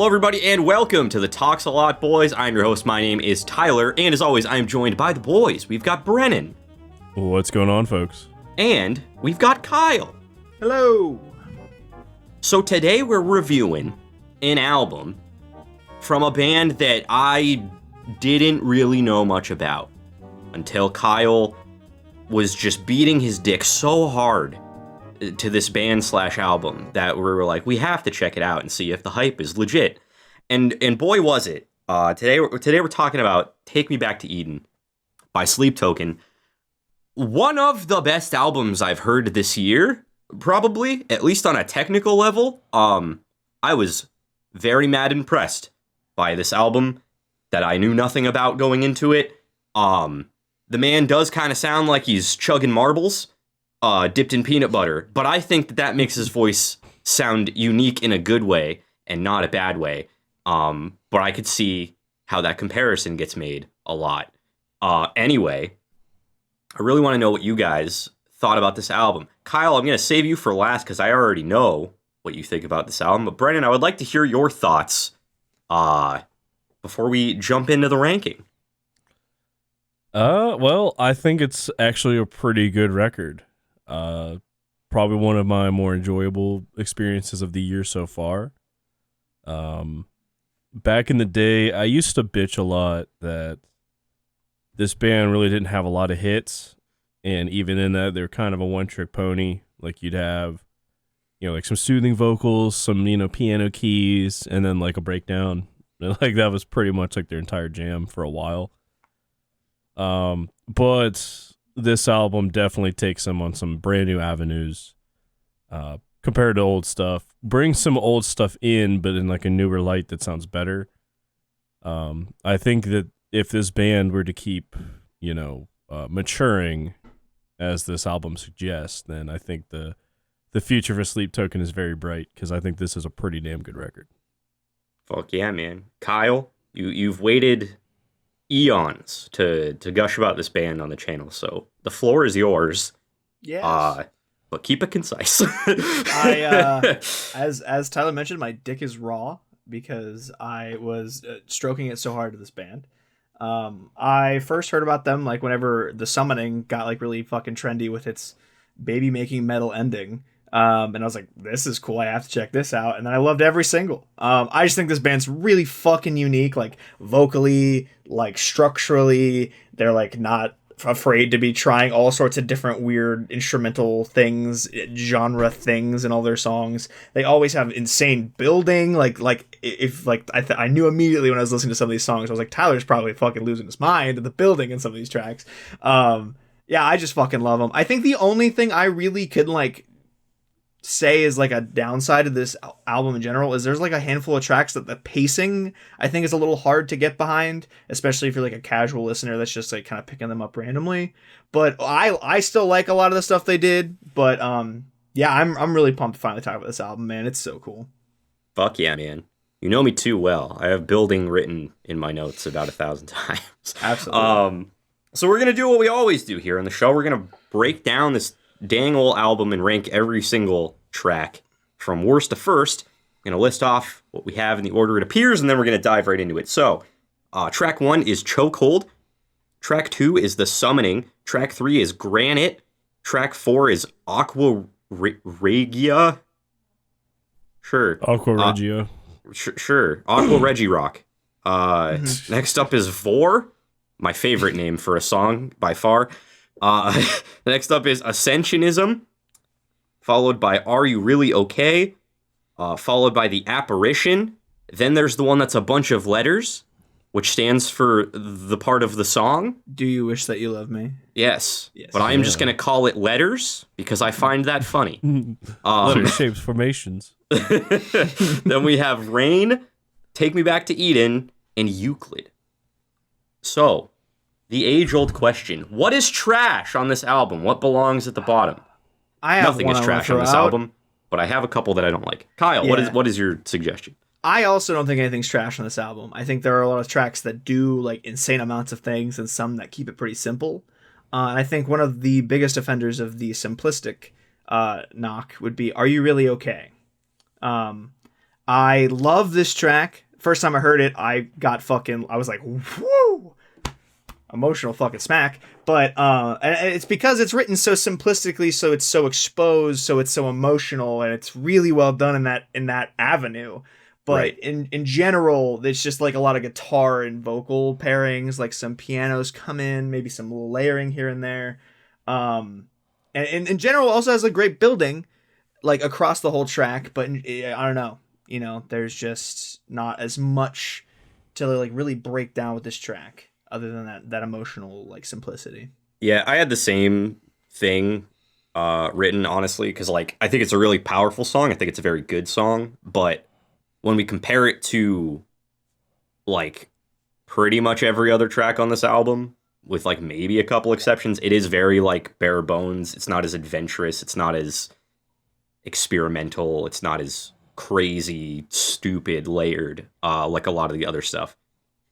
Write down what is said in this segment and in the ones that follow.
Hello, everybody, and welcome to the Talks a Lot Boys. I'm your host. My name is Tyler, and as always, I am joined by the boys. We've got Brennan. What's going on, folks? And we've got Kyle. Hello. So today we're reviewing an album from a band that I didn't really know much about until Kyle was just beating his dick so hard to this band/album that we were like, we have to check it out and see if the hype is legit. And boy was it. Today we're talking about Take Me Back to Eden by Sleep Token. One of the best albums I've heard this year, probably, at least on a technical level. I was very mad impressed by this album that I knew nothing about going into it. The man does kind of sound like he's chugging marbles, dipped in peanut butter, but I think that makes his voice sound unique in a good way and not a bad way. But I could see how that comparison gets made a lot. Anyway, I really want to know what you guys thought about this album. Kyle, I'm going to save you for last because I already know what you think about this album. But Brennan, I would like to hear your thoughts before we jump into the ranking. Well, I think it's actually a pretty good record. Probably one of my more enjoyable experiences of the year so far. Back in the day, I used to bitch a lot that this band really didn't have a lot of hits, and even in that, they're kind of a one-trick pony. Like, you'd have, like some soothing vocals, some, piano keys, and then like a breakdown. Like, that was pretty much like their entire jam for a while. But this album definitely takes them on some brand new avenues, compared to old stuff. Brings some old stuff in, but in like a newer light that sounds better. I think that if this band were to keep, maturing as this album suggests, then I think the future for Sleep Token is very bright, because I think this is a pretty damn good record. Fuck yeah, man. Kyle, you've waited eons to gush about this band on the channel, so the floor is yours. Yes. But keep it concise. As Tyler mentioned, my dick is raw because I was stroking it so hard to this band. I first heard about them like whenever The Summoning got like really fucking trendy with its baby making metal ending. And I was like, this is cool. I have to check this out. And then I loved every single. I just think this band's really fucking unique, like vocally, like structurally. They're like not afraid to be trying all sorts of different weird instrumental things, genre things in all their songs. They always have insane building. I knew immediately when I was listening to some of these songs, I was like, Tyler's probably fucking losing his mind at the building in some of these tracks. Yeah, I just fucking love them. I think the only thing I really could like say is like a downside of this album in general is there's like a handful of tracks that the pacing I think is a little hard to get behind, especially if you're like a casual listener that's just like kind of picking them up randomly. But I still like a lot of the stuff they did. But yeah, I'm really pumped to finally talk about this album, man. It's so cool. Fuck yeah, man. You know me too well. I have building written in my notes about 1,000 times. Absolutely. So we're gonna do what we always do here on the show. We're gonna break down this dang old album and rank every single track from worst to first. I'm going to list off what we have in the order it appears, and then we're going to dive right into it. So, track 1 is Chokehold. Track 2 is The Summoning. Track 3 is Granite. Track 4 is Aqua Regia. Sure. Aqua Regia. Sure. Aqua Regirock. Next up is Vor, my favorite name for a song by far. Next up is Ascensionism, followed by Are You Really Okay, followed by The Apparition. Then there's the one that's a bunch of letters, which stands for the part of the song. Do You Wish That You Love Me? Yes. But I'm just going to call it letters because I find that funny. Letter shapes, formations. Then we have Rain, Take Me Back to Eden, and Euclid. So, the age-old question: what is trash on this album? What belongs at the bottom? Nothing is trash on this album, but I have a couple that I don't like. Kyle, what is your suggestion? I also don't think anything's trash on this album. I think there are a lot of tracks that do like insane amounts of things and some that keep it pretty simple. And I think one of the biggest offenders of the simplistic knock would be Are You Really Okay? I love this track. First time I heard it, I was like, whoo! Emotional fucking smack. But and it's because it's written so simplistically, so it's so exposed, so it's so emotional, and it's really well done in that avenue. But Right. in general, it's just like a lot of guitar and vocal pairings, like some pianos come in, maybe some little layering here and there. And in general, also has a great building, like across the whole track. But I don't know, there's just not as much to like really break down with this track, other than that emotional like simplicity. Yeah, I had the same thing written, honestly, because like I think it's a really powerful song. I think it's a very good song, but when we compare it to like pretty much every other track on this album, with like maybe a couple exceptions, it is very like bare bones. It's not as adventurous. It's not as experimental. It's not as crazy, stupid, layered like a lot of the other stuff.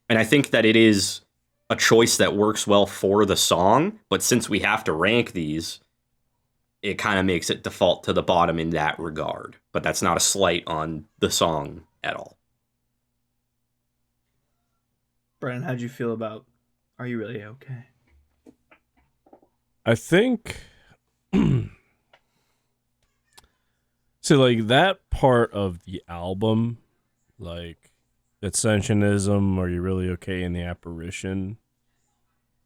And I think that it is a choice that works well for the song, but since we have to rank these, it kind of makes it default to the bottom in that regard. But that's not a slight on the song at all. Brennan, how'd you feel about Are You Really Okay? I think so like that part of the album, like Ascensionism, Are You Really Okay, in the Apparition,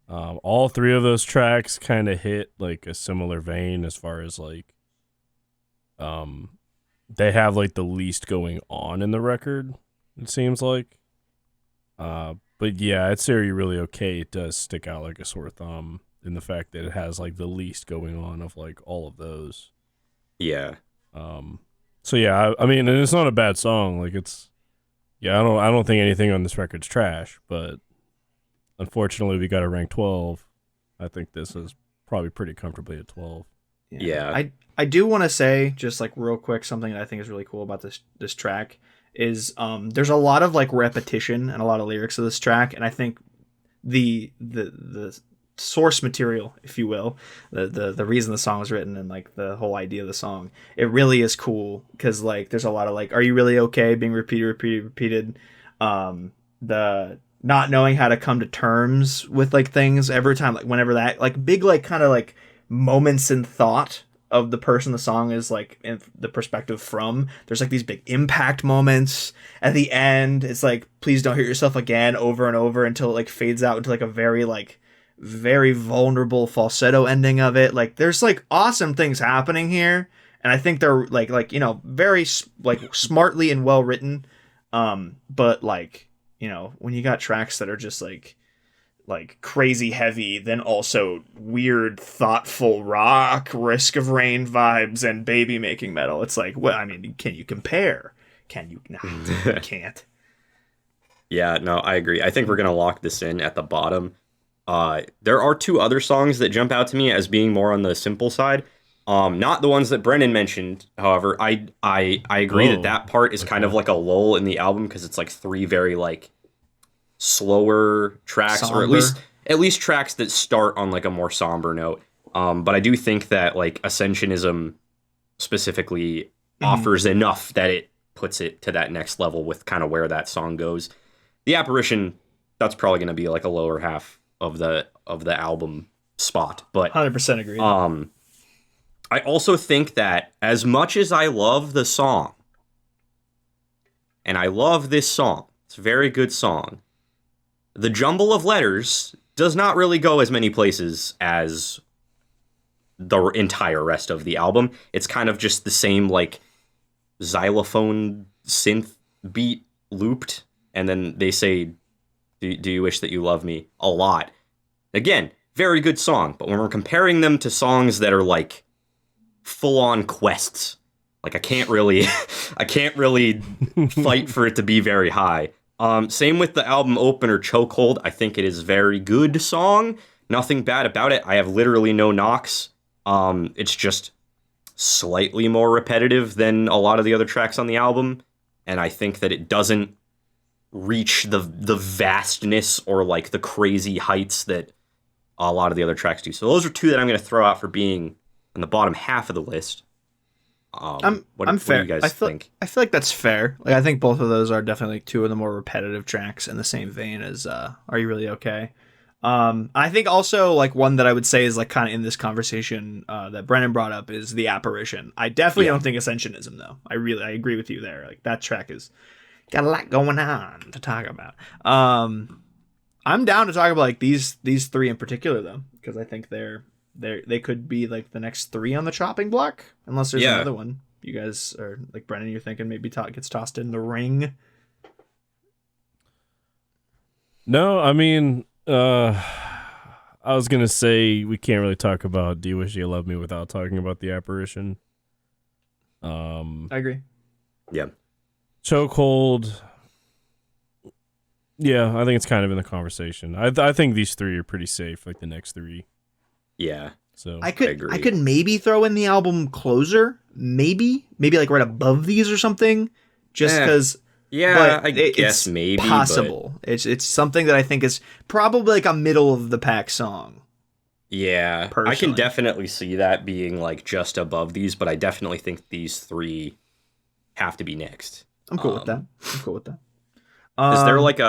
all three of those tracks kind of hit like a similar vein as far as like they have like the least going on in the record, it seems like. But yeah, it's Are You Really Okay? It does stick out like a sore thumb in the fact that it has like the least going on of like all of those. Yeah. So yeah, I mean, and it's not a bad song. Like it's, yeah, I don't think anything on this record's trash, but unfortunately we got to rank 12. I think this is probably pretty comfortably at 12. Yeah. I do want to say, just like real quick, something that I think is really cool about this track is there's a lot of like repetition and a lot of lyrics of this track, and I think the source material, if you will, the reason the song was written and like the whole idea of the song, it really is cool because like there's a lot of like Are You Really Okay being repeated, the not knowing how to come to terms with like things every time, like whenever that like big like kind of like moments in thought of the person the song is like in the perspective from, there's like these big impact moments at the end. It's like please don't hurt yourself again over and over until it like fades out into like a very vulnerable falsetto ending of it. Like there's like awesome things happening here, and I think they're like very like smartly and well written, but like when you got tracks that are just like crazy heavy, then also weird, thoughtful rock, Risk of Rain vibes, and baby making metal. It's like, well, I mean, can you compare? Can you? No, you can't. Yeah, no, I agree. I think we're going to lock this in at the bottom. There are two other songs that jump out to me as being more on the simple side. Not the ones that Brennan mentioned. However, I agree that part is kind of like a lull in the album because it's like three very like slower tracks, somber, or at least tracks that start on like a more somber note. But I do think that like Ascensionism specifically offers enough that it puts it to that next level with kind of where that song goes. The Apparition, that's probably going to be like a lower half of the album spot, but 100% agree. I also think that as much as I love the song, and I love this song, it's a very good song, the jumble of letters does not really go as many places as the entire rest of the album. It's kind of just the same like xylophone synth beat looped, and then they say, do you wish that you love me, a lot. Again, very good song, but when we're comparing them to songs that are like full-on quests, like I can't really fight for it to be very high. Same with the album opener, Chokehold. I think it is a very good song. Nothing bad about it. I have literally no knocks. It's just slightly more repetitive than a lot of the other tracks on the album, and I think that it doesn't reach the vastness or like the crazy heights that a lot of the other tracks do. So those are two that I'm going to throw out for being on the bottom half of the list. I'm fair. What do you guys think? I feel like that's fair. Like I think both of those are definitely like two of the more repetitive tracks in the same vein as Are You Really Okay? I think also like one that I would say is like kind of in this conversation that Brennan brought up is The Apparition. I definitely don't think Ascensionism though. I agree with you there. Like that track is got a lot going on to talk about. I'm down to talk about like these three in particular though, because I think they could be like the next three on the chopping block, unless there's another one. You guys are like Brennan, you're thinking maybe gets tossed in the ring. No, I mean, I was gonna say we can't really talk about "Do You Wish You Loved Me" without talking about The Apparition. I agree. Yeah. Chokehold. Yeah, I think it's kind of in the conversation. I think these three are pretty safe, like the next three. Yeah. So I could maybe throw in the album Closer, maybe like right above these or something, just because. Yeah, I guess maybe possible. But... It's something that I think is probably like a middle of the pack song. Yeah, personally. I can definitely see that being like just above these, but I definitely think these three have to be next. I'm cool with that. Is there like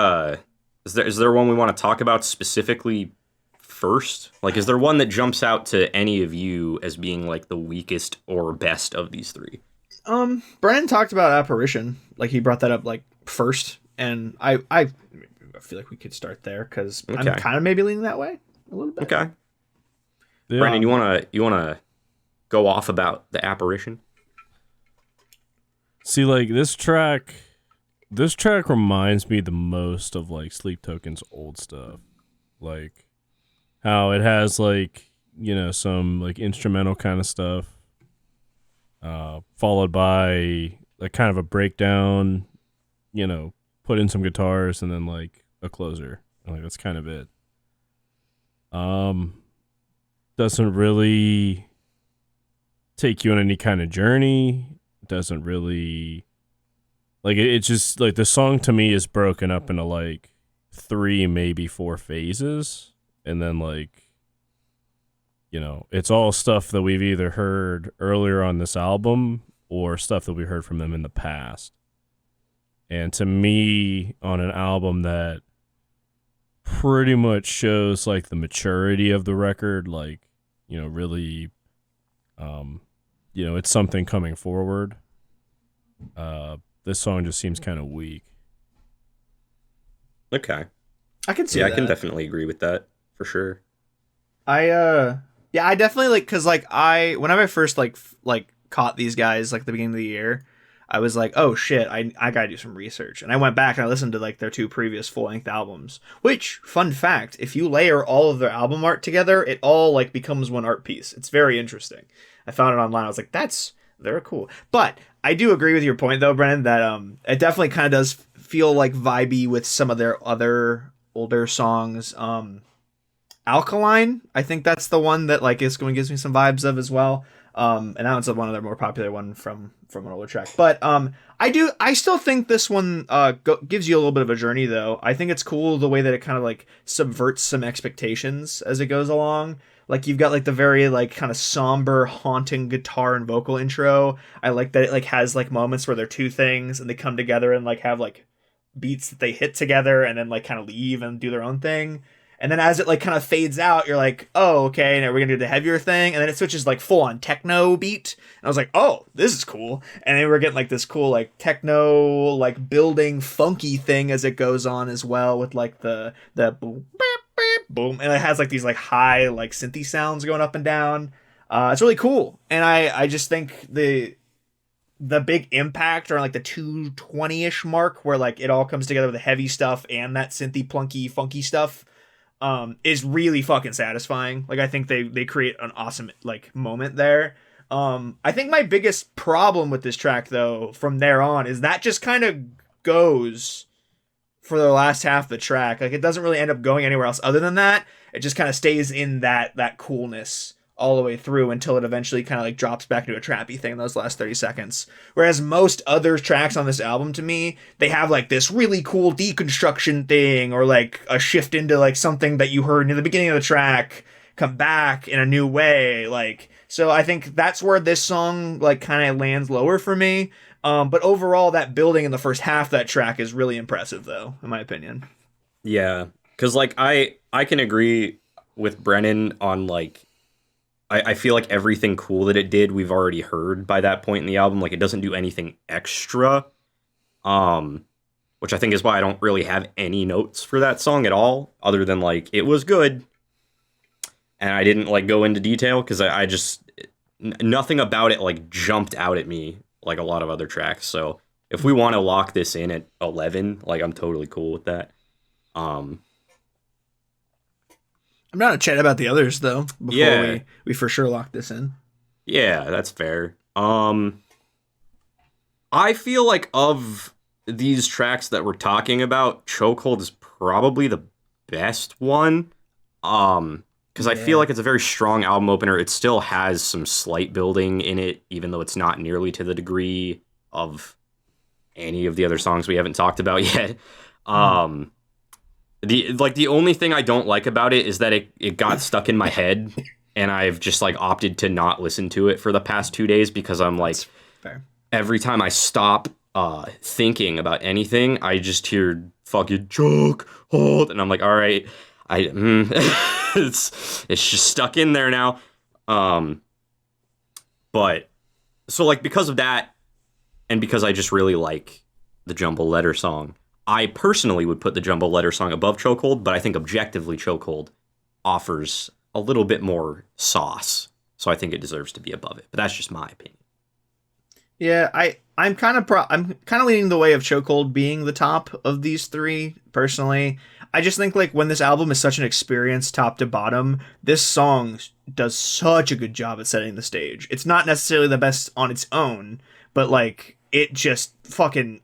is there one we want to talk about specifically first? Like, is there one that jumps out to any of you as being like the weakest or best of these three? Brian talked about Apparition, like he brought that up like first, and I feel like we could start there because I'm kind of maybe leaning that way a little bit. Okay, yeah. Brandon, you wanna go off about the Apparition? See, like this track reminds me the most of like Sleep Token's old stuff, like how it has like some like instrumental kind of stuff. Followed by like kind of a breakdown, put in some guitars and then like a closer. Like that's kind of it. Doesn't really take you on any kind of journey. Doesn't really like it's just like the song to me is broken up into like 3, maybe 4 phases, and then like it's all stuff that we've either heard earlier on this album or stuff that we heard from them in the past. And to me, on an album that pretty much shows like the maturity of the record, like, really, it's something coming forward. This song just seems kind of weak. Okay. I can see that. I can definitely agree with that for sure. I definitely like, cause like whenever I first like caught these guys like at the beginning of the year, I was like, oh shit, I gotta do some research, and I went back and I listened to like their 2 previous full length albums. Which, fun fact, if you layer all of their album art together, it all like becomes one art piece. It's very interesting. I found it online. I was like, that's very cool. But I do agree with your point though, Brennan, that it definitely kind of does feel like vibey with some of their other older songs. Alkaline, I think that's the one that like is going gives me some vibes of as well. And that one's one of their more popular one from an older track. But I still think this one gives you a little bit of a journey though. I think it's cool the way that it kind of like subverts some expectations as it goes along. Like you've got like the very like kind of somber, haunting guitar and vocal intro. I like that it like has like moments where they're two things and they come together and like have like beats that they hit together and then like kind of leave and do their own thing. And then as it like kind of fades out, you're like, oh, okay, now we're gonna do the heavier thing. And then it switches like full on techno beat. And I was like, oh, this is cool. And then we're getting like this cool like techno like building funky thing as it goes on as well with like the boom, beep, beep, boom. And it has like these like high like synthy sounds going up and down. It's really cool. And I just think the big impact around like the 220-ish mark where like it all comes together with the heavy stuff and that synthy plunky funky stuff is really fucking satisfying. Like I think they create an awesome like moment there. I think my biggest problem with this track though from there on is that just kind of goes for the last half of the track. Like it doesn't really end up going anywhere else other than that. It just kind of stays in that coolness all the way through until it eventually kind of like drops back into a trappy thing in those last 30 seconds. Whereas most other tracks on this album, to me, they have like this really cool deconstruction thing or like a shift into like something that you heard near the beginning of the track come back in a new way. Like So I think that's where this song like kind of lands lower for me. But overall, that building in the first half of that track is really impressive, though, in my opinion. Yeah, because like I can agree with Brennan on like I feel like everything cool that it did we've already heard by that point in the album. Like it doesn't do anything extra, which I think is why I don't really have any notes for that song at all, other than like it was good, and I didn't like go into detail because I just nothing about it like jumped out at me like a lot of other tracks. So if we want to lock this in at 11, like I'm totally cool with that. I'm not a chat about the others though. Before Yeah. we for sure lock this in. Yeah, that's fair. I feel like of these tracks that we're talking about, Chokehold is probably the best one. Because I feel like it's a very strong album opener. It still has some slight building in it, even though it's not nearly to the degree of any of the other songs we haven't talked about yet. The only thing I don't like about it is that it got stuck in my head, and I've just like opted to not listen to it for the past 2 days because I'm like, Fair. every time I stop thinking about anything, I just hear fucking Chokehold, and I'm like, all right, it's just stuck in there now. But so like because of that, and because I just really like the Jumble Letter song, I personally would put the Jumble Letter song above Chokehold, but I think objectively Chokehold offers a little bit more sauce, so I think it deserves to be above it. But that's just my opinion. Yeah, I'm kind of leaning the way of Chokehold being the top of these three personally. I just think like when this album is such an experience top to bottom, this song does such a good job at setting the stage. It's not necessarily the best on its own, but like it just fucking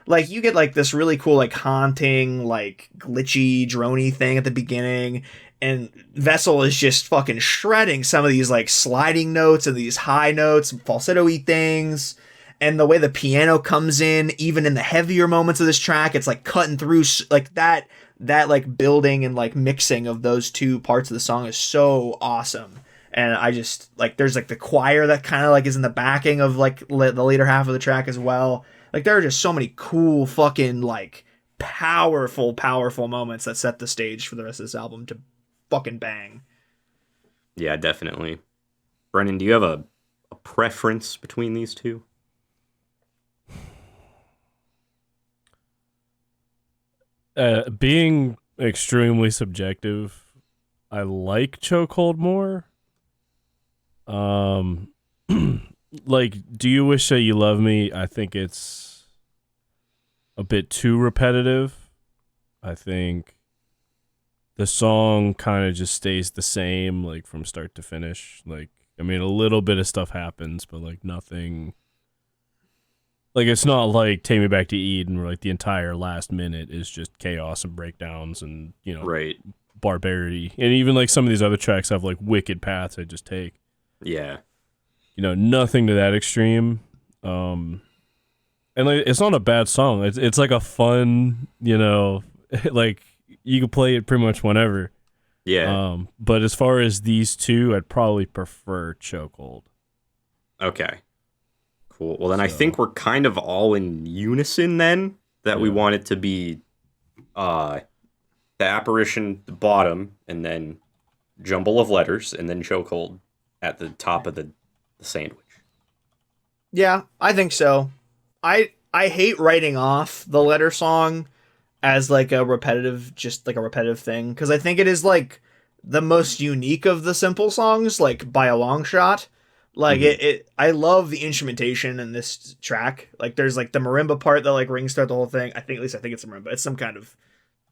like you get like this really cool like haunting like glitchy droney thing at the beginning, and Vessel is just fucking shredding some of these like sliding notes and these high notes, falsetto-y things. And the way the piano comes in, even in the heavier moments of this track, it's like cutting through like that like building and like mixing of those two parts of the song is so awesome. And I just like, there's like the choir that kind of like is in the backing of like the later half of the track as well. Like there are just so many cool fucking like powerful moments that set the stage for the rest of this album to fucking bang. Yeah, definitely. Brennan, do you have a preference between these two? Being extremely subjective, I like Chokehold more. Like, Do You Wish That You Love Me? I think it's a bit too repetitive. I think the song kind of just stays the same, like from start to finish. Like, I mean, a little bit of stuff happens, but like nothing. Like, it's not like Take Me Back to Eden, where like the entire last minute is just chaos and breakdowns and, you know, Right. barbarity. And even like some of these other tracks have like wicked paths I just take. Yeah. You know, nothing to that extreme. And like, it's not a bad song. It's like a fun, you know, like you can play it pretty much whenever. Yeah. But as far as these two, I'd probably prefer Chokehold. Okay. Cool. Well, then I think we're kind of all in unison then, that we want it to be the Apparition, the bottom, and then Jumble of Letters, and then Chokehold at the top of the sandwich. Yeah, I think so. I hate writing off the Letter song as like a repetitive thing, because I think it is like the most unique of the Simple songs, like by a long shot. Like I love the instrumentation in this track. Like there's like the marimba part that like rings throughout the whole thing. At least I think it's a marimba. It's some kind of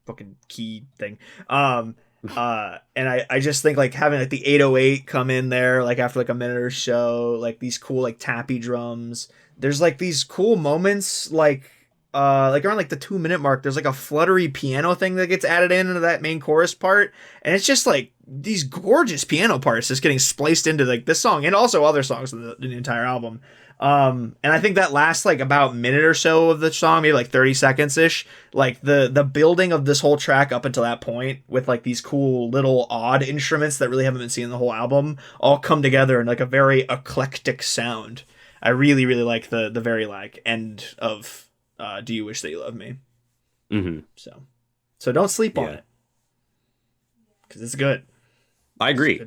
fucking key thing. And I just think like having like the 808 come in there like after like a minute or so, like these cool like tappy drums. There's like these cool moments like like around like the 2-minute mark, there's like a fluttery piano thing that gets added into that main chorus part, and it's just like these gorgeous piano parts just getting spliced into like this song and also other songs in the entire album. And I think that last like about minute or so of the song, maybe like 30 seconds ish, like the building of this whole track up until that point with like these cool little odd instruments that really haven't been seen in the whole album all come together in like a very eclectic sound. I really, really like the very like end of Do You Wish That You Loved Me? Mm-hmm. So don't sleep on it. Because it's good. I agree.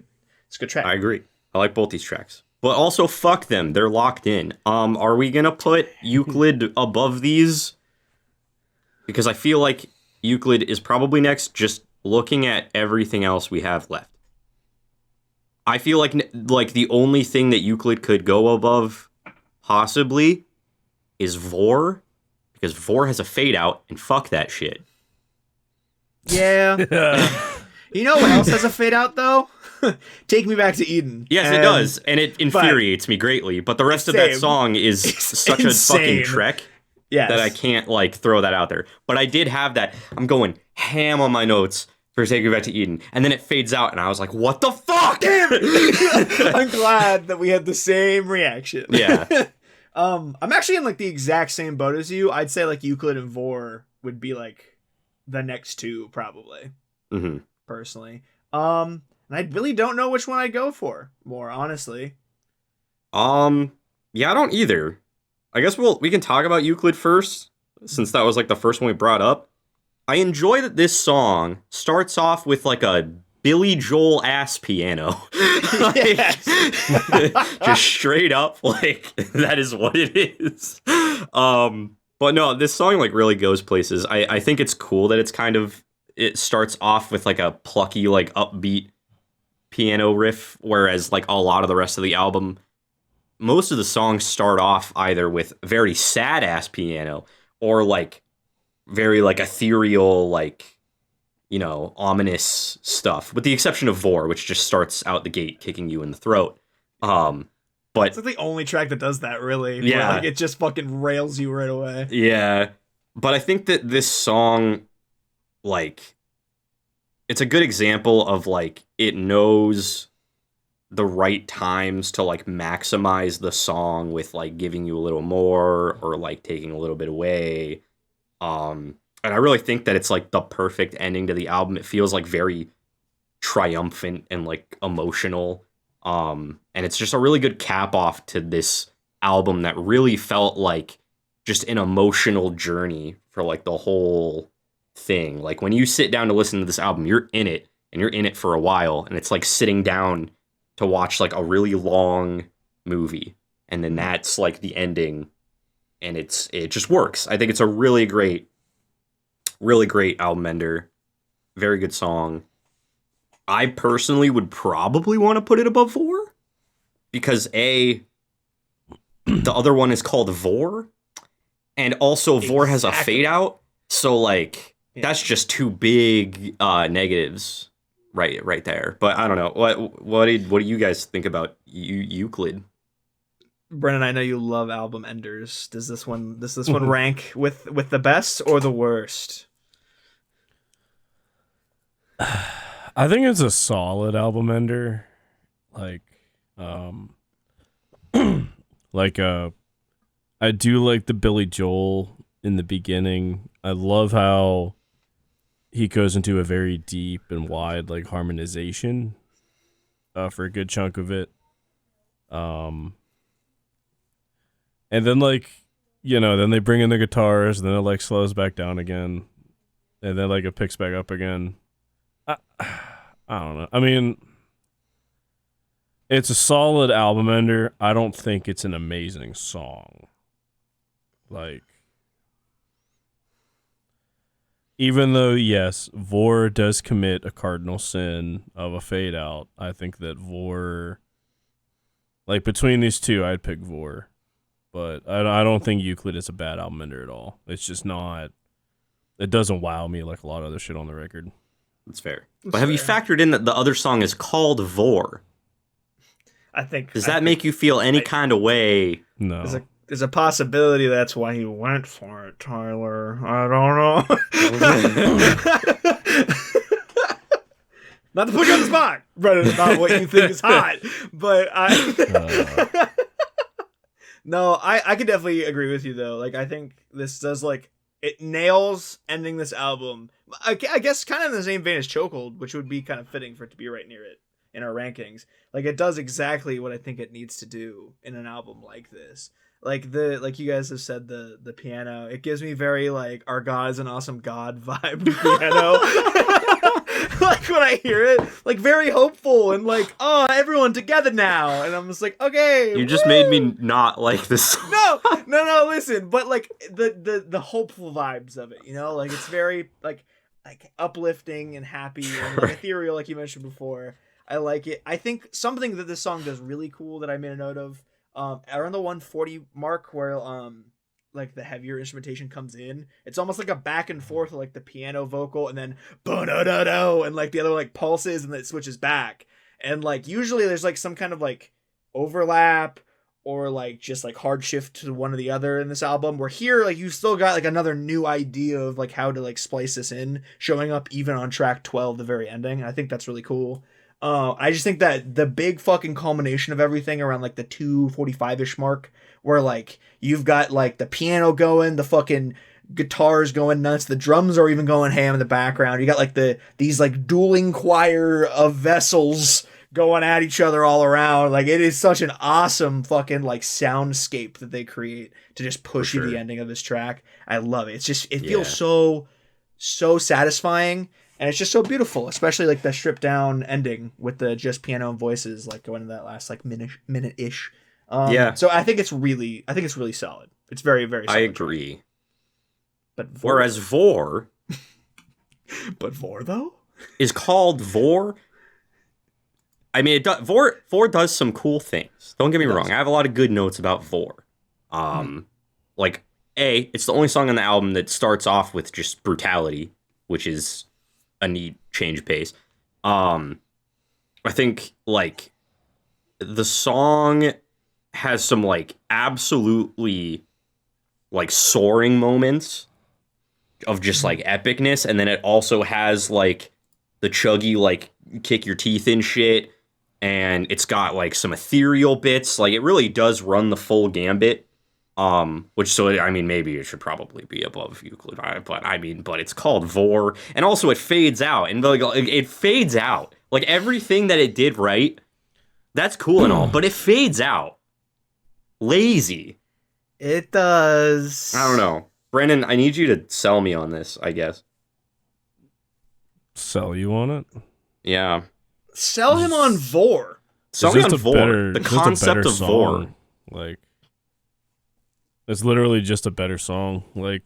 It's a good track. I agree. I like both these tracks. But also, fuck them. They're locked in. Are we going to put Euclid above these? Because I feel like Euclid is probably next, just looking at everything else we have left. I feel like the only thing that Euclid could go above, possibly, is Vor. Because Vor has a fade out, and fuck that shit. Yeah. You know what else has a fade out, though? Take Me Back to Eden. Yes, it does, and it infuriates me greatly. But the rest of that song is such a fucking trek that I can't like throw that out there. But I did have that. I'm going ham on my notes for Take Me Back to Eden, and then it fades out, and I was like, "What the fuck?" Damn it! I'm glad that we had the same reaction. Yeah. I'm actually in like the exact same boat as you. I'd say like Euclid and Vor would be like the next two probably. Mm-hmm. Personally. And I really don't know which one I'd go for more, honestly. Yeah, I don't either. I guess we can talk about Euclid first, since that was like the first one we brought up. I enjoy that this song starts off with like a Billy Joel ass piano. Like, just straight up, like that is what it is. But no, this song like really goes places. I think it's cool that it starts off with like a plucky, like upbeat piano riff, whereas like a lot of the rest of the album, most of the songs start off either with very sad ass piano or like very like ethereal, like, you know, ominous stuff, with the exception of Vor, which just starts out the gate kicking you in the throat. But it's like the only track that does that, really. Yeah, like it just fucking rails you right away. Yeah, but I think that this song, like, it's a good example of like it knows the right times to like maximize the song with like giving you a little more or like taking a little bit away. And I really think that it's like the perfect ending to the album. It feels like very triumphant and like emotional. And it's just a really good cap off to this album that really felt like just an emotional journey for like the whole thing. Like when you sit down to listen to this album, you're in it and you're in it for a while, and it's like sitting down to watch like a really long movie, and then that's like the ending, and it just works. I think it's a really great album ender. Very good song. I personally would probably want to put it above Vor, because the other one is called Vor, and also Vor has a fade out, so like that's just two big negatives right there. But I don't know. What do you guys think about Euclid? Brennan, I know you love album enders. Does this one rank with the best or the worst? I think it's a solid album ender. Like, I do like the Billy Joel in the beginning. I love how he goes into a very deep and wide like harmonization for a good chunk of it. And then like, you know, then they bring in the guitars, and then it like slows back down again, and then like it picks back up again. I don't know. I mean, it's a solid album ender. I don't think it's an amazing song. Like, even though, yes, Vor does commit a cardinal sin of a fade out, I think that Vor, like between these two, I'd pick Vor. But I don't think Euclid is a bad album ender at all. It's just not, it doesn't wow me like a lot of other shit on the record. That's fair. But have you factored in that the other song is called Vor? I think. Does that make you feel any kind of way? No. There's a possibility that's why he went for it, Tyler. I don't know. Not to put you on the spot, but it's not what you think is hot. But no, I could definitely agree with you though. Like I think this does like it nails ending this album. I guess kind of in the same vein as Chokehold, which would be kind of fitting for it to be right near it in our rankings. Like it does exactly what I think it needs to do in an album like this. Like you guys have said, the piano, it gives me very like Our God is an Awesome God vibe piano. Like when I hear it, like very hopeful and like, oh, everyone together now, and I'm just like, okay. You just made me not like this. No, listen, but like the hopeful vibes of it, you know, like it's very like uplifting and happy and like ethereal, like you mentioned before. I like it. I think something that this song does really cool that I made a note of, around the 140 mark where like the heavier instrumentation comes in, it's almost like a back and forth of like the piano vocal and then bo-do-do-do and like the other like pulses and then it switches back. And like usually there's like some kind of like overlap or like just like hard shift to one or the other in this album, where here like you still got like another new idea of like how to like splice this in, showing up even on track 12, the very ending. And I think that's really cool. I just think that the big fucking culmination of everything around like the 2:45-ish mark, where like you've got like the piano going, the fucking guitars going nuts, the drums are even going ham in the background. You got like these like dueling choir of vessels going at each other all around. Like it is such an awesome fucking like soundscape that they create to just push you to the ending of this track. I love it. It's just it feels so satisfying. And it's just so beautiful, especially like the stripped down ending with the just piano and voices, like going to that last like minute ish. So I think it's really solid. It's very, very solid. I agree. But whereas Vor, but Vor though is called Vor. I mean, Vor does some cool things. Don't get me wrong. I have a lot of good notes about Vor. Like it's the only song on the album that starts off with just brutality, which is a neat change of pace. I think like the song has some like absolutely like soaring moments of just like epicness, and then it also has like the chuggy like kick your teeth in shit, and it's got like some ethereal bits. Like it really does run the full gambit. Which, so, I mean, maybe it should probably be above Euclid, but it's called Vor, and also it fades out, and like, it fades out. Like, everything that it did right, that's cool and all, but it fades out. Lazy. It does. I don't know. Brennan, I need you to sell me on this, I guess. Sell you on it? Yeah. Sell him on Vor. Sell me on Vor. The concept of Vor. Like, it's literally just a better song. Like,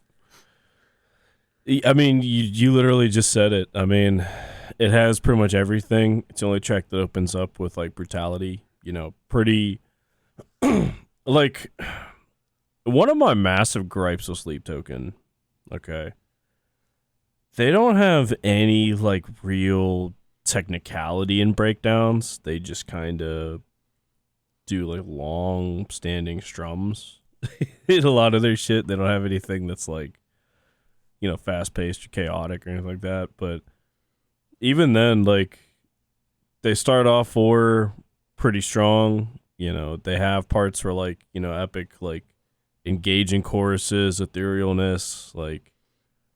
I mean, you literally just said it. I mean, it has pretty much everything. It's the only track that opens up with, like, brutality. You know, pretty... like, one of my massive gripes with Sleep Token, okay, they don't have any, like, real technicality in breakdowns. They just kind of do, like, long-standing strums. In a lot of their shit, they don't have anything that's like, you know, fast paced or chaotic or anything like that. But even then, like, they start off pretty strong. You know, they have parts where like, you know, epic, like engaging choruses, etherealness. Like,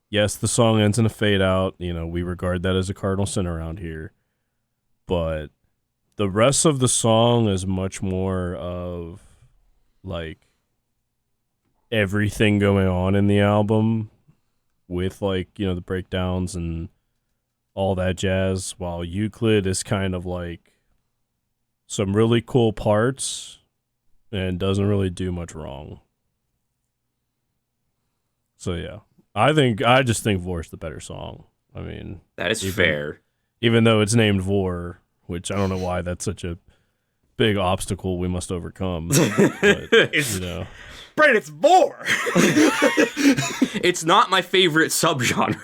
yes, the song ends in a fade out. You know, we regard that as a cardinal sin around here. But the rest of the song is much more of like everything going on in the album with like, you know, the breakdowns and all that jazz, while Euclid is kind of like some really cool parts and doesn't really do much wrong. So yeah, I just think Vor's the better song. I mean, that is fair. Even though it's named Vor, which I don't know why that's such a big obstacle we must overcome. But, you know. Brent, it's Vor. It's not my favorite subgenre.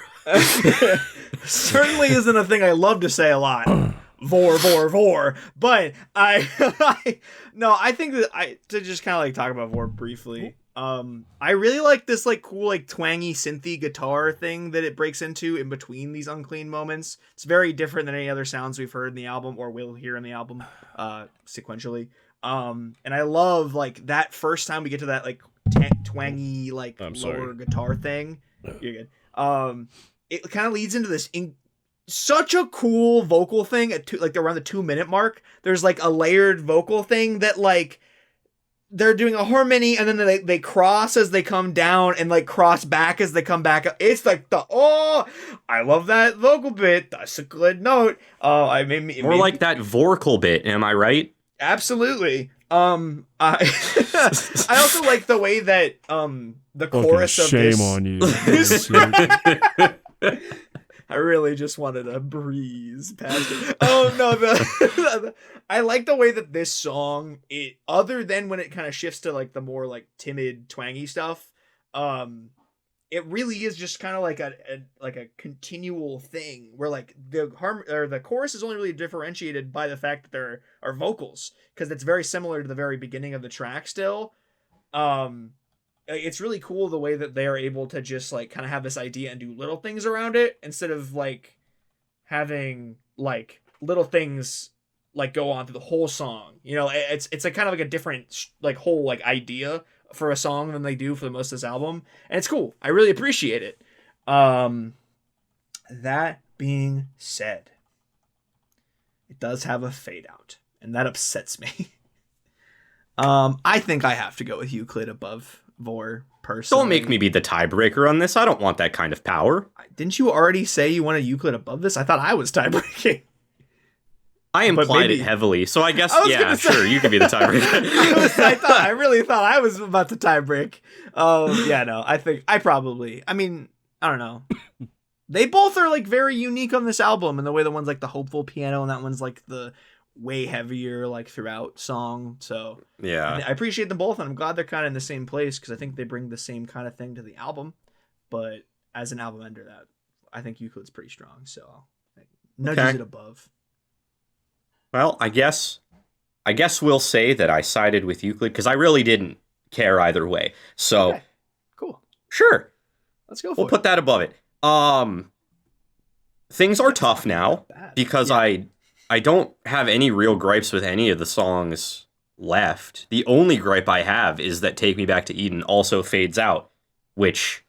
Certainly isn't a thing I love to say a lot. vor. But I think that to just kind of like talk about vor briefly. I really like this like cool like twangy synthy guitar thing that it breaks into in between these unclean moments. It's very different than any other sounds we've heard in the album or will hear in the album sequentially. And I love like that first time we get to that like twangy like lower guitar thing. You're good. It kind of leads into this such a cool vocal thing at like around the 2-minute mark. There's like a layered vocal thing that like they're doing a harmony and then they cross as they come down and like cross back as they come back up. It's like I love that vocal bit. That's a good note. More like that vocal bit. Am I right? Absolutely. I also like the way that the chorus of this. Shame on you. I really just wanted to breeze past it. Oh no, I like the way that this song, other than when it kind of shifts to like the more like timid, twangy stuff, it really is just kind of like a continual thing where like the chorus is only really differentiated by the fact that there are vocals, because it's very similar to the very beginning of the track still. It's really cool the way that they are able to just like kind of have this idea and do little things around it instead of like having like little things like go on through the whole song. You know, it's a kind of like a different like whole like idea for a song than they do for the most of this album, and it's cool. I really appreciate it. That being said, it does have a fade out, and that upsets me. I think I have to go with Euclid above vor personally. Don't make me be the tiebreaker on this. I don't want that kind of power. Didn't you already say you wanted Euclid above this? I thought I was tiebreaking. I implied it heavily, so I guess sure, you could be the tiebreaker. I really thought I was about to tiebreak. Yeah, no, I don't know. They both are like very unique on this album, and the way the one's like the hopeful piano and that one's like the way heavier like throughout song. So yeah, I appreciate them both, and I'm glad they're kind of in the same place because I think they bring the same kind of thing to the album. But as an album ender, that I think Euclid's pretty strong, so nudges it above. Well, I guess we'll say that I sided with Euclid because I really didn't care either way. So okay. Cool, sure, let's go. We'll put that above it. Things are tough now because I don't have any real gripes with any of the songs left. The only gripe I have is that Take Me Back to Eden also fades out, which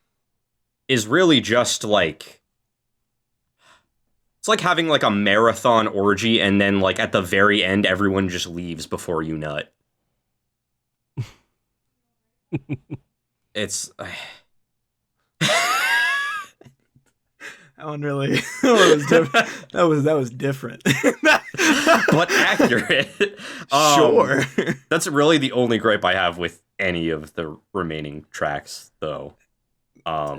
is really just like, it's like having like a marathon orgy and then like at the very end everyone just leaves before you nut. It's that one really that was different. But accurate. Sure. That's really the only gripe I have with any of the remaining tracks, though. To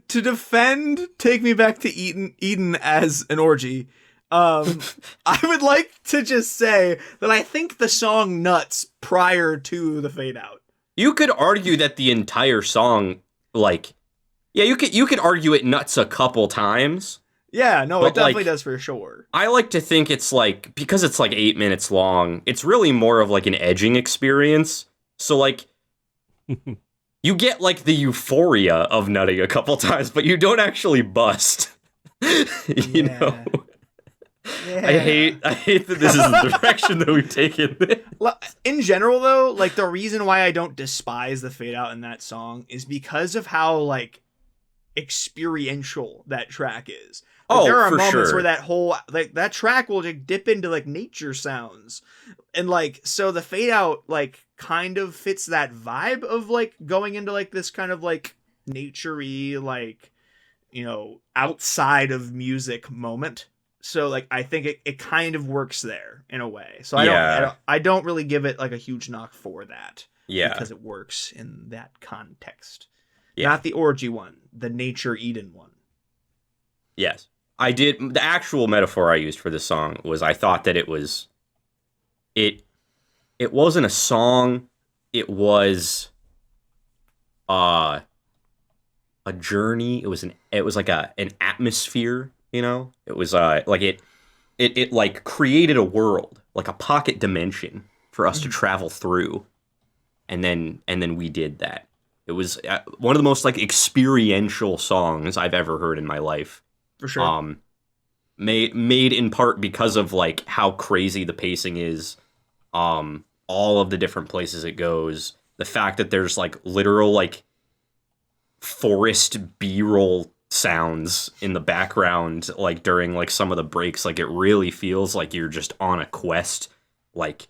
defend Take Me Back to Eden as an orgy, I would like to just say that I think the song nuts prior to the fade out. You could argue that the entire song, like, yeah, you could argue it nuts a couple times. Yeah, no, it definitely does for sure. I like to think it's like, because it's like 8 minutes long, it's really more of like an edging experience. So like, you get like the euphoria of nutting a couple times, but you don't actually bust. you know? Yeah. I hate that this is the direction that we've taken. In general, though, like the reason why I don't despise the fade out in that song is because of how like experiential that track is. Like, there are moments where that whole like that track will like dip into like nature sounds, and like so the fade out like kind of fits that vibe of like going into like this kind of like nature-y, like, you know, outside of music moment. So like I think it kind of works there in a way. So I don't really give it like a huge knock for that. Yeah, because it works in that context. Yeah. Not the orgy one, the nature Eden one. Yes. I did. The actual metaphor I used for this song was I thought that it wasn't a song. It was a journey. It was like an atmosphere You know, it was like it like created a world, like a pocket dimension for us to travel through, and then we did that. It was one of the most like experiential songs I've ever heard in my life. For sure. Made in part because of like how crazy the pacing is, all of the different places it goes, the fact that there's like literal like forest B-roll sounds in the background, like during like some of the breaks. Like it really feels like you're just on a quest, like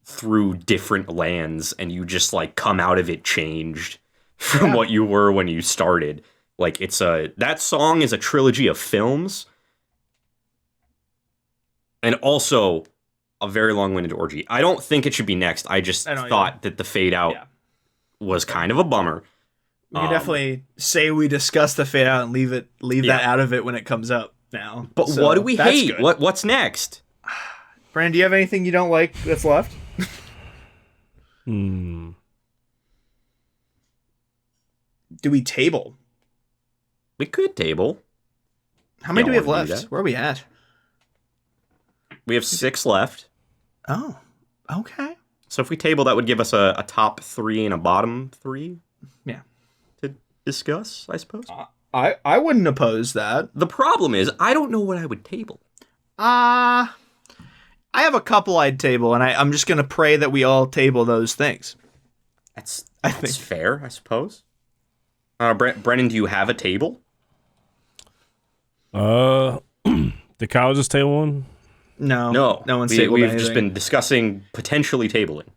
through different lands, and you just like come out of it changed from what you were when you started. Like that song is a trilogy of films, and also a very long-winded orgy. I don't think it should be next. I just thought that the fade out was kind of a bummer. We can definitely say we discussed the fade out and leave that out of it when it comes up now. But what do we hate? Good. What's next? Brandon, do you have anything you don't like that's left? Hmm. Do we table? We could table. How many do we have left? Where are we at? We have 6 left. Oh, okay. So if we table, that would give us a top 3 and a bottom 3. Yeah. To discuss, I suppose. I wouldn't oppose that. The problem is, I don't know what I would table. I have a couple I'd table, and I'm just going to pray that we all table those things. That's fair, I suppose. Brennan, do you have a table? The college's table one? No one's tabled We've anything. just been discussing potentially tabling.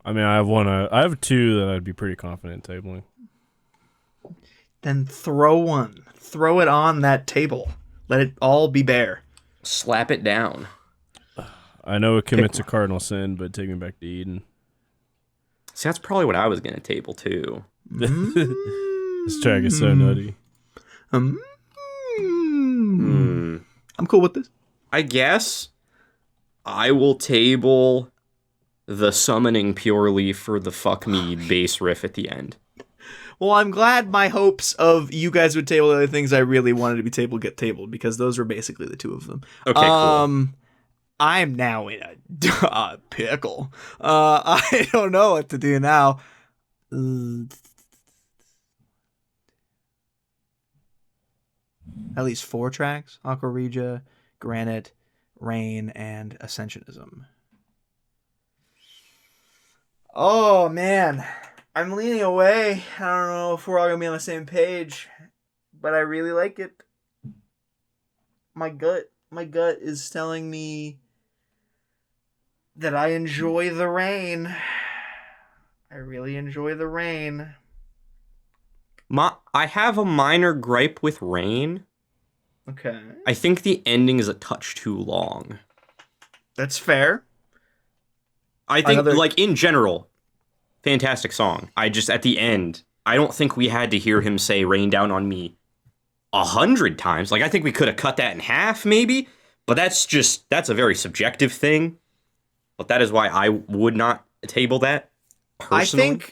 I mean, I have 2 that I'd be pretty confident tabling. Then throw one. Throw it on that table. Let it all be bare. Slap it down. I know it commits a cardinal sin, but take me back to Eden. See, that's probably what I was going to table, too. This track is so nutty. I'm cool with this. I guess I will table the summoning purely for the fuck me bass riff at the end. Well, I'm glad my hopes of you guys would table the other things I really wanted to be tabled get tabled, because those were basically the 2 of them. Okay, cool. I'm now in a pickle. I don't know what to do now. At least 4 tracks: Aqua Regia, Granite, Rain, and Ascensionism. Oh man, I'm leaning away. I don't know if we're all gonna be on the same page, but I really like it. My gut is telling me that I enjoy the rain. I really enjoy the rain. I have a minor gripe with Rain. Okay. I think the ending is a touch too long. That's fair. I think, like, in general, fantastic song. I just, at the end, I don't think we had to hear him say "rain down on me" 100 times. Like, I think we could have cut that in half, maybe. But that's a very subjective thing. But that is why I would not table that, personally.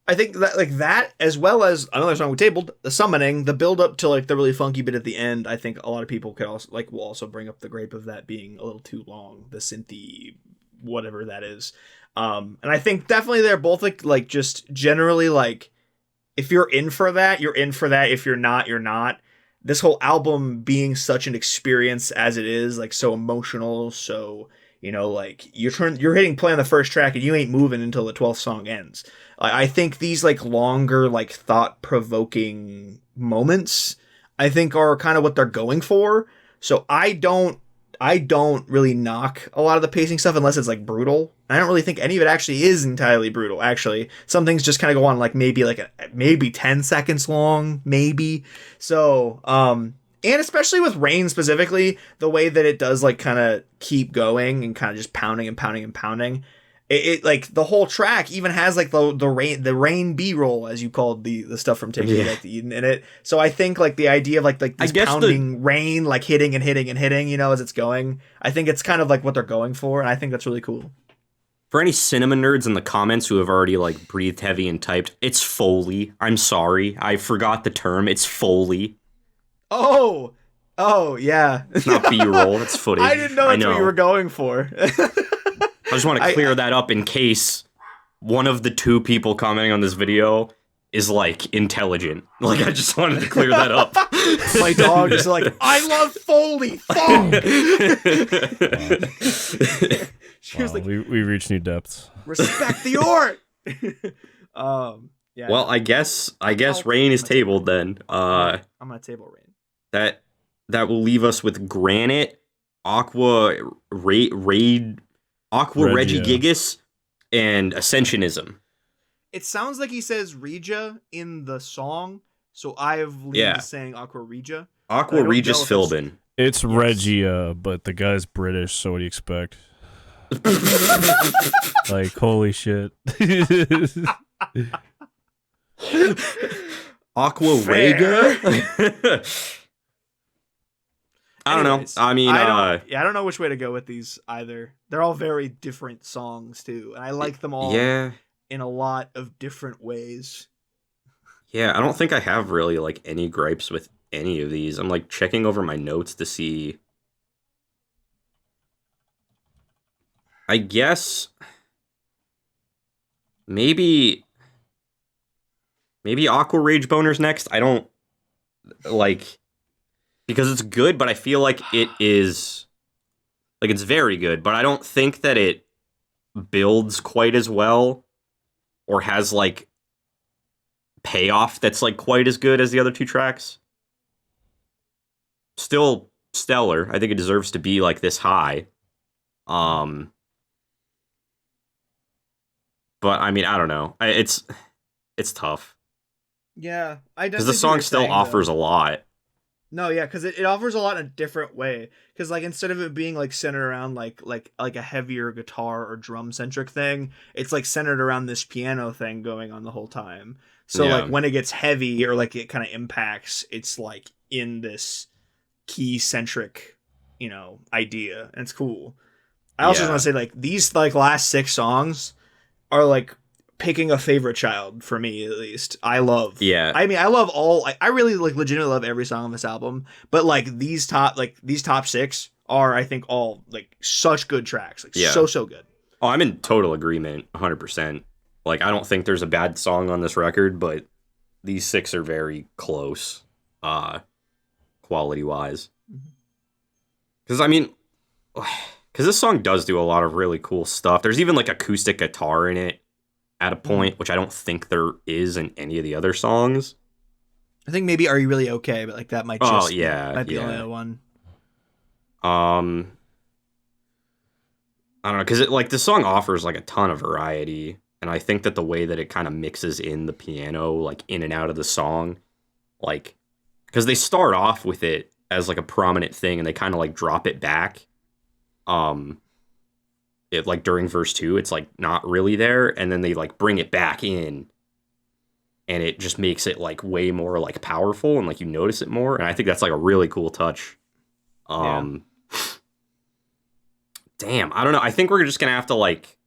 I think that, like, that, as well as another song we tabled, the summoning, the build up to like the really funky bit at the end. I think a lot of people could also will also bring up the gripe of that being a little too long, the synthy whatever that is. And I think definitely they're both like just generally, like, if you're in for that, you're in for that. If you're not, you're not. This whole album being such an experience as it is, like, so emotional, so, you know, like, you're hitting play on the first track and you ain't moving until the 12th song ends. I think these, like, longer, like, thought-provoking moments, I think, are kind of what they're going for. So I don't really knock a lot of the pacing stuff unless it's, like, brutal. I don't really think any of it actually is entirely brutal, actually. Some things just kind of go on, like, maybe 10 seconds long, maybe. So, and especially with Rain specifically, the way that it does, like, kind of keep going and kind of just pounding and pounding and pounding. It like, the whole track even has, like, the rain B-roll, as you called the stuff from Taking Back to Eden in it. So I think, like, the idea of, like this pounding rain, like, hitting and hitting and hitting, you know, as it's going, I think it's kind of like what they're going for, and I think that's really cool. For any cinema nerds in the comments who have already like breathed heavy and typed, it's Foley. I'm sorry, I forgot the term. It's Foley. Oh, yeah. It's not B-roll. It's footage. I didn't know that's what you were going for. I just want to clear that up in case one of the two people commenting on this video is like intelligent. Like, I just wanted to clear that up. My dog is like, I love Foley. Fuck. She was like, we reached new depths. Respect the art. Yeah. Well, I guess Rain is tabled then. I'm gonna table Rain. That will leave us with Granite, Aqua Regigigas, and Ascensionism. It sounds like he says Regia in the song, so I've leaned to saying Aqua Regia. Aqua Regis Philbin. It's Regia, but the guy's British, so what do you expect? Like, holy shit. Aqua Rega? I don't know. I mean, I don't know which way to go with these either. They're all very different songs too, and I like them all in a lot of different ways. Yeah, I don't think I have really like any gripes with any of these. I'm like checking over my notes to see. I guess maybe Aqua Rage Boner's next. I don't like, because it's good, but I feel like it is like, it's very good, but I don't think that it builds quite as well or has like payoff that's like quite as good as the other two tracks. Still stellar. I think it deserves to be like this high. But I mean, I don't know. It's tough. Yeah, I because the song still offers a lot. No, yeah, because it offers a lot in a different way. Because like instead of it being like centered around like a heavier guitar or drum centric thing, it's like centered around this piano thing going on the whole time. So like when it gets heavy or like it kind of impacts, it's like in this key centric, idea, and it's cool. I also want to say like these like last 6 songs are like picking a favorite child for me, at least. I love. Yeah. I mean, I love all. I really like legitimately love every song on this album. But like these top 6 are, I think, all like such good tracks. Like so good. Oh, I'm in total agreement, 100%. Like, I don't think there's a bad song on this record, but these 6 are very close, quality wise. Because I mean, because this song does do a lot of really cool stuff. There's even like acoustic guitar in it at a point, which I don't think there is in any of the other songs. I think maybe Are You Really Okay, but like that might just might be the only one. I don't know, because it like the song offers like a ton of variety, and I think that the way that it kind of mixes in the piano like in and out of the song, like because they start off with it as like a prominent thing and they kind of like drop it back. It like during verse 2, it's like not really there, and then they like bring it back in, and it just makes it like way more like powerful, and like you notice it more, and I think that's like a really cool touch. Damn, I don't know. I think we're just gonna have to like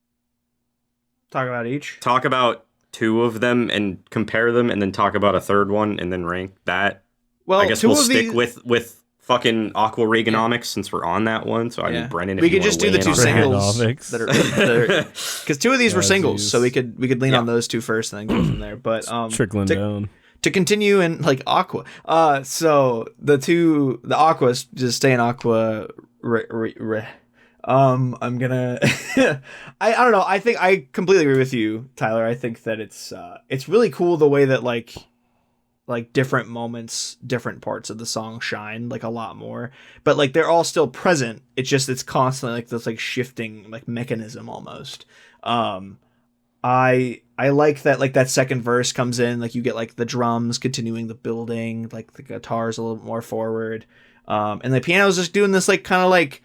talk about 2 of them and compare them, and then talk about a third one, and then rank that. Well, I guess we'll stick with fucking Aqua Reaganomics since we're on that one. So I mean, Brennan, if we could just do the 2 singles that are because 2 of these were singles, so we could lean on those 2 first and then go from there. But trickling down to continue in like Aqua. So the Aquas just stay in Aqua. I'm gonna I don't know. I think I completely agree with you, Tyler. I think that it's really cool the way that like different moments, different parts of the song shine like a lot more, but like they're all still present. It's constantly like this like shifting like mechanism almost. I like that like that second verse comes in, like you get like the drums continuing the building, like the guitar's a little more forward, and the piano's just doing this like kind of like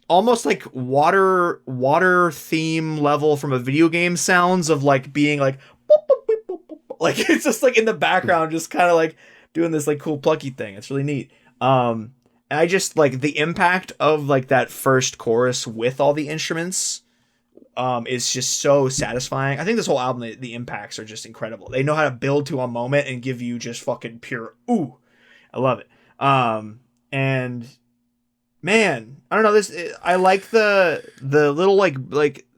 almost like water theme level from a video game sounds of like being like like it's just like in the background just kind of like doing this like cool plucky thing. It's really neat. And I just like the impact of like that first chorus with all the instruments is just so satisfying. I think this whole album, the impacts are just incredible. They know how to build to a moment and give you just fucking pure ooh. I love it. And man, I don't know this. I like the little like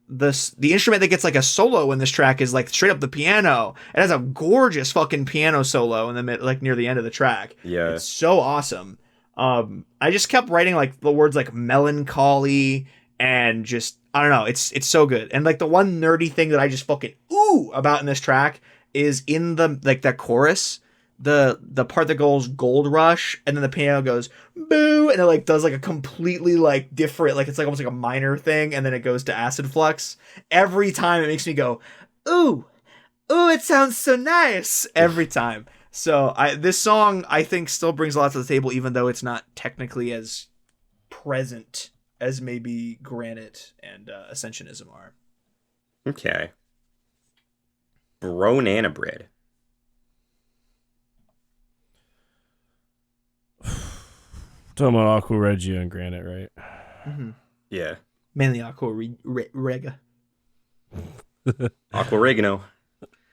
the instrument that gets like a solo in this track is like straight up the piano. It has a gorgeous fucking piano solo in the like near the end of the track. Yeah, it's so awesome. I just kept writing like the words like melancholy and just I don't know. It's so good. And like the one nerdy thing that I just fucking ooh about in this track is in the like that chorus. The part that goes gold rush and then the piano goes boo and it like does like a completely like different like it's like almost like a minor thing and then it goes to acid flux. Every time it makes me go ooh it sounds so nice every time. So this song I think still brings a lot to the table even though it's not technically as present as maybe Granite and Ascensionism are. Okay. Banana bread. Talking about Aqua Regia and Granite, right? Mm-hmm. Yeah. Mainly Aqua Rega. Aqua Oregano.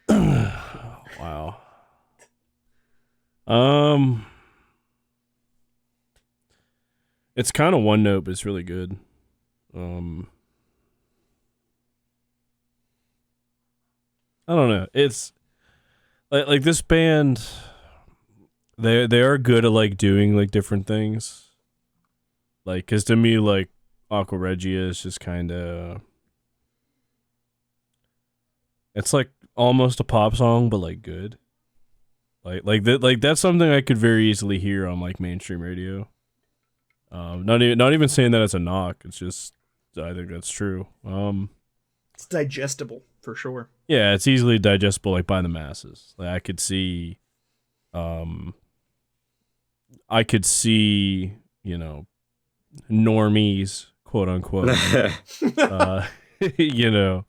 Wow. It's kind of one note, but it's really good. I don't know. It's like this band. They are good at like doing like different things. Like, cause to me, like Aqua Regia is just kind of. It's like almost a pop song, but like good. Like that's something I could very easily hear on like mainstream radio. Not even saying that as a knock. It's just I think that's true. It's digestible for sure. Yeah, it's easily digestible like by the masses. Like I could see, you know, normies, quote unquote, you know,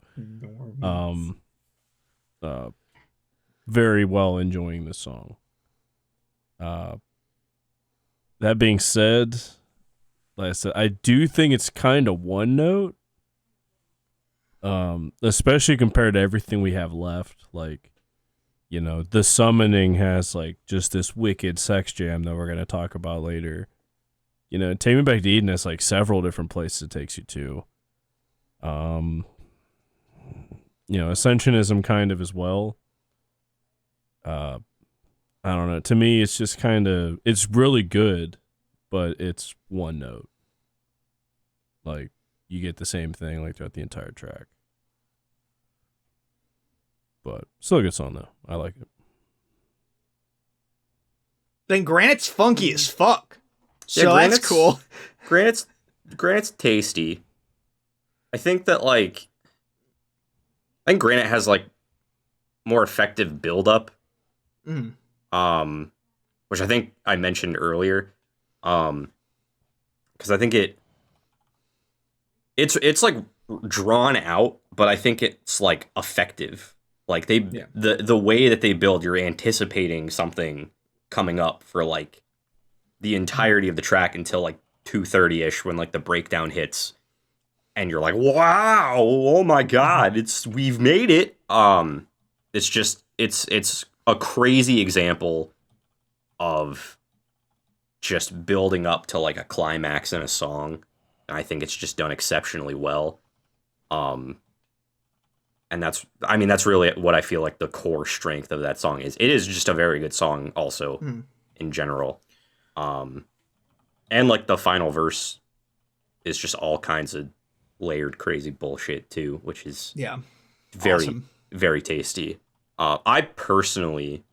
very well enjoying this song. That being said, like I said, I do think it's kind of one note, especially compared to everything we have left. Like, you know, The Summoning has like just this wicked sex jam that we're gonna talk about later. You know, Take Me Back to Eden has like several different places it takes you to. You know, Ascensionism kind of as well. I don't know. To me, it's just kind of it's really good, but it's one note. Like you get the same thing like throughout the entire track. But still a good song though. I like it. Then Granite's funky as fuck. Yeah, So that's cool. Granite's tasty. I think Granite has like more effective build-up. Mm. Which I think I mentioned earlier. Because I think it's like drawn out, but I think it's like effective. Like the way that they build, you're anticipating something coming up for like the entirety of the track until like 2:30ish when like the breakdown hits, and you're like, wow, oh my god, we've made it. It's just it's a crazy example of just building up to like a climax in a song. And I think it's just done exceptionally well. And that's really what I feel like the core strength of that song is. It is just a very good song also in general. And like the final verse is just all kinds of layered crazy bullshit too, which is very, awesome. Very tasty. I personally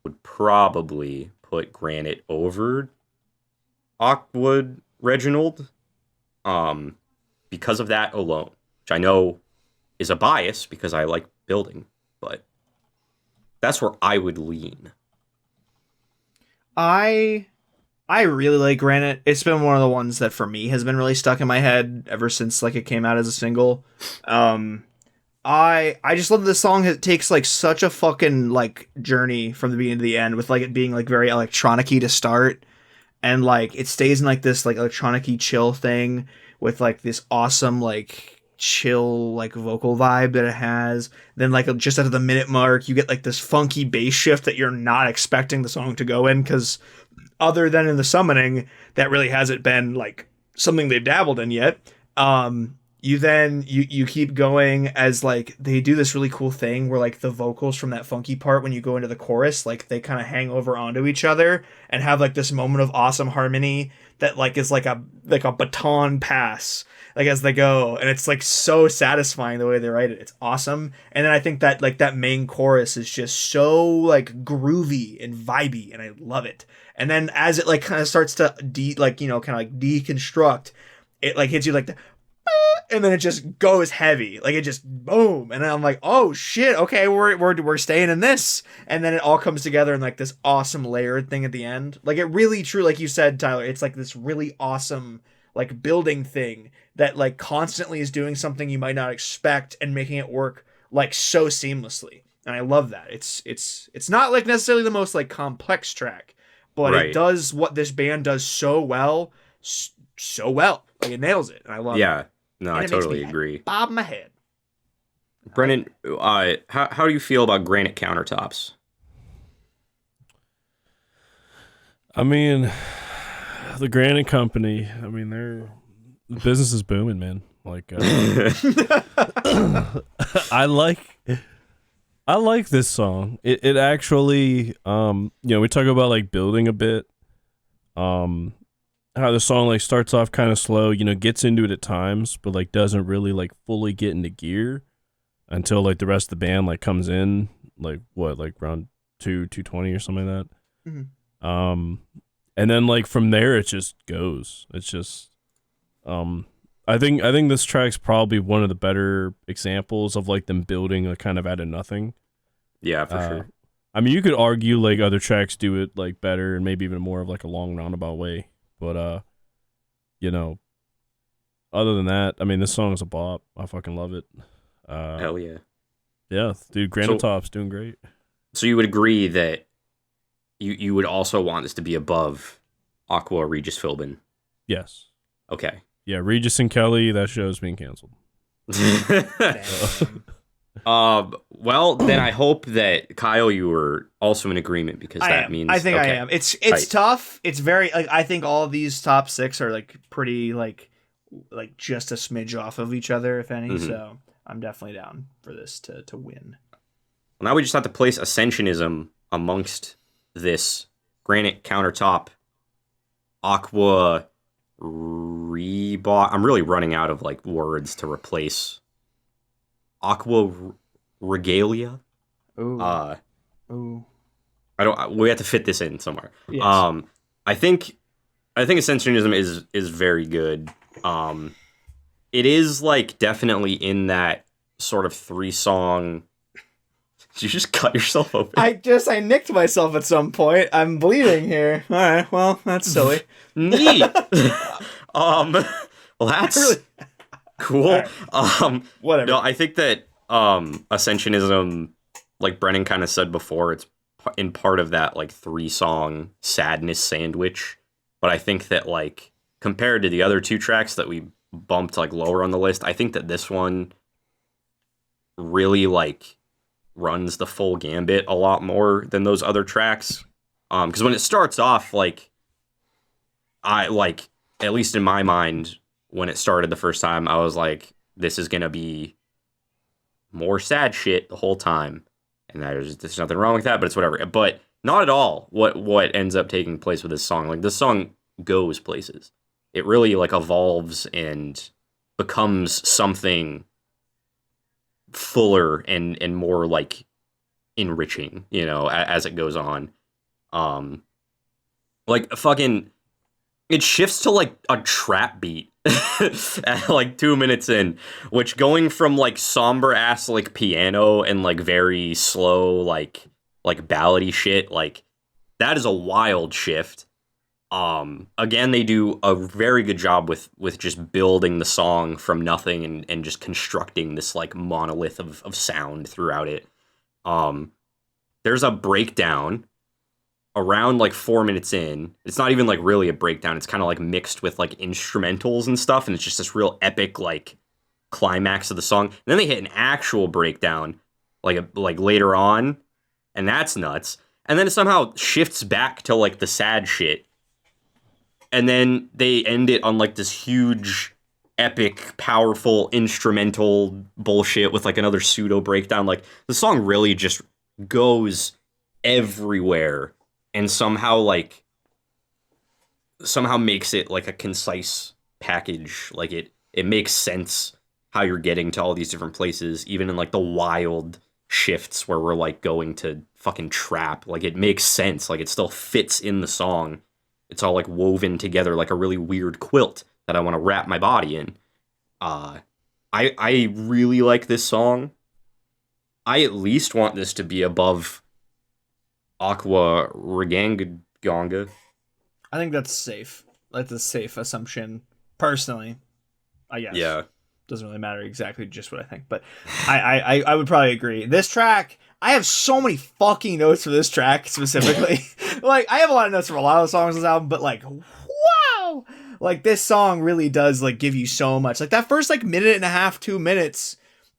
would probably put Granite over Aqua Reginald because of that alone, which I know is a bias because I like building, but that's where I would lean. I really like Granite. It's been one of the ones that for me has been really stuck in my head ever since like it came out as a single. I just love this song. It takes like such a fucking like journey from the beginning to the end with like it being like very electronic-y to start, and like it stays in like this like electronic-y chill thing with like this awesome like chill like vocal vibe that it has. Then like just at the minute mark, you get like this funky bass shift that you're not expecting the song to go in, because other than in the summoning, that really hasn't been like something they've dabbled in yet. You keep going as like they do this really cool thing where like the vocals from that funky part, when you go into the chorus, like they kind of hang over onto each other and have like this moment of awesome harmony that like is like a baton pass like as they go, and it's like so satisfying the way they write it. It's awesome. And then I think that like that main chorus is just so like groovy and vibey, and I love it. And then as it like kind of starts to deconstruct, it like hits you like the, and then it just goes heavy, like it just boom, and then I'm like, oh shit, okay, we're staying in this, and then it all comes together in like this awesome layered thing at the end. Like it really true, like you said, Tyler, it's like this really awesome like building thing that like constantly is doing something you might not expect and making it work like so seamlessly, and I love that. It's not like necessarily the most like complex track, but Right. it does what this band does so well, so well. Like it nails it, and I love it. Yeah. No, And I it makes totally me agree. bob my head. Brennan, how do you feel about granite countertops? I mean, the Granite Company. I mean, the business is booming, man. Like, I like this song. It actually, we talk about like building a bit. How the song like starts off kind of slow, gets into it at times, but like doesn't really like fully get into gear until like the rest of the band like comes in, like around 220 or something like that. Mm-hmm. And then like from there it just goes. It's just I think this track's probably one of the better examples of like them building like kind of out of nothing. Yeah, for sure. I mean, you could argue like other tracks do it like better and maybe even more of like a long roundabout way. But other than that, I mean, this song is a bop. I fucking love it. Hell yeah. Yeah, dude, Granite Top's doing great. So you would agree that you would also want this to be above Aqua Regis Philbin? Yes. Okay. Yeah, Regis and Kelly, that show's being canceled. Well, then I hope that Kyle, you were also in agreement, because that means I think okay. I am. It's Tight. tough. It's very like I think all of these top six are like pretty like just a smidge off of each other, if any. Mhm. So I'm definitely down for this to win. Well, now we just have to place Ascensionism amongst this granite countertop Aqua Reebok. I'm really running out of like words to replace Aqua Regalia. Ooh. Ooh. We have to fit this in somewhere. Yes. I think Ascensionism is very good. It is like definitely in that sort of 3-song. Did you just cut yourself open? I nicked myself at some point. I'm bleeding here. All right. Well, that's silly. Neat. Well, that's Really? cool. Whatever. No, I think that Ascensionism, like Brennan kind of said before, it's in part of that like 3-song sadness sandwich. But I think that like compared to the other 2 tracks that we bumped like lower on the list, I think that this one really like runs the full gambit a lot more than those other tracks. Because when it starts off, like I like, at least in my mind, when it started the first time, I was like, this is gonna be more sad shit the whole time, and there's nothing wrong with that, but it's whatever. But not at all what ends up taking place with this song. Like, this song goes places. It really like evolves and becomes something fuller and more like enriching, as it goes on. Like fucking it shifts to like a trap beat at like 2 minutes in, which going from like somber ass like piano and like very slow like ballady shit, like that is a wild shift. Again, they do a very good job with just building the song from nothing and just constructing this like monolith of sound throughout it. There's a breakdown around like 4 minutes in. It's not even like really a breakdown. It's kind of like mixed with like instrumentals and stuff, and it's just this real epic like climax of the song. And then they hit an actual breakdown like later on, and that's nuts. And then it somehow shifts back to like the sad shit. And then they end it on like this huge, epic, powerful, instrumental bullshit with like another pseudo breakdown. Like the song really just goes everywhere and somehow makes it like a concise package. Like it makes sense how you're getting to all these different places, even in like the wild shifts where we're like going to fucking trap. Like it makes sense. Like it still fits in the song. It's all like woven together like a really weird quilt that I want to wrap my body in. I really like this song. I at least want this to be above Aqua Reganga. I think that's safe. That's a safe assumption, personally. I guess. Yeah. Doesn't really matter exactly just what I think, but I would probably agree. This track, I have so many fucking notes for this track specifically. Like, I have a lot of notes for a lot of the songs on this album, but like, wow! Like, this song really does like give you so much. Like, that first like minute and a half, 2 minutes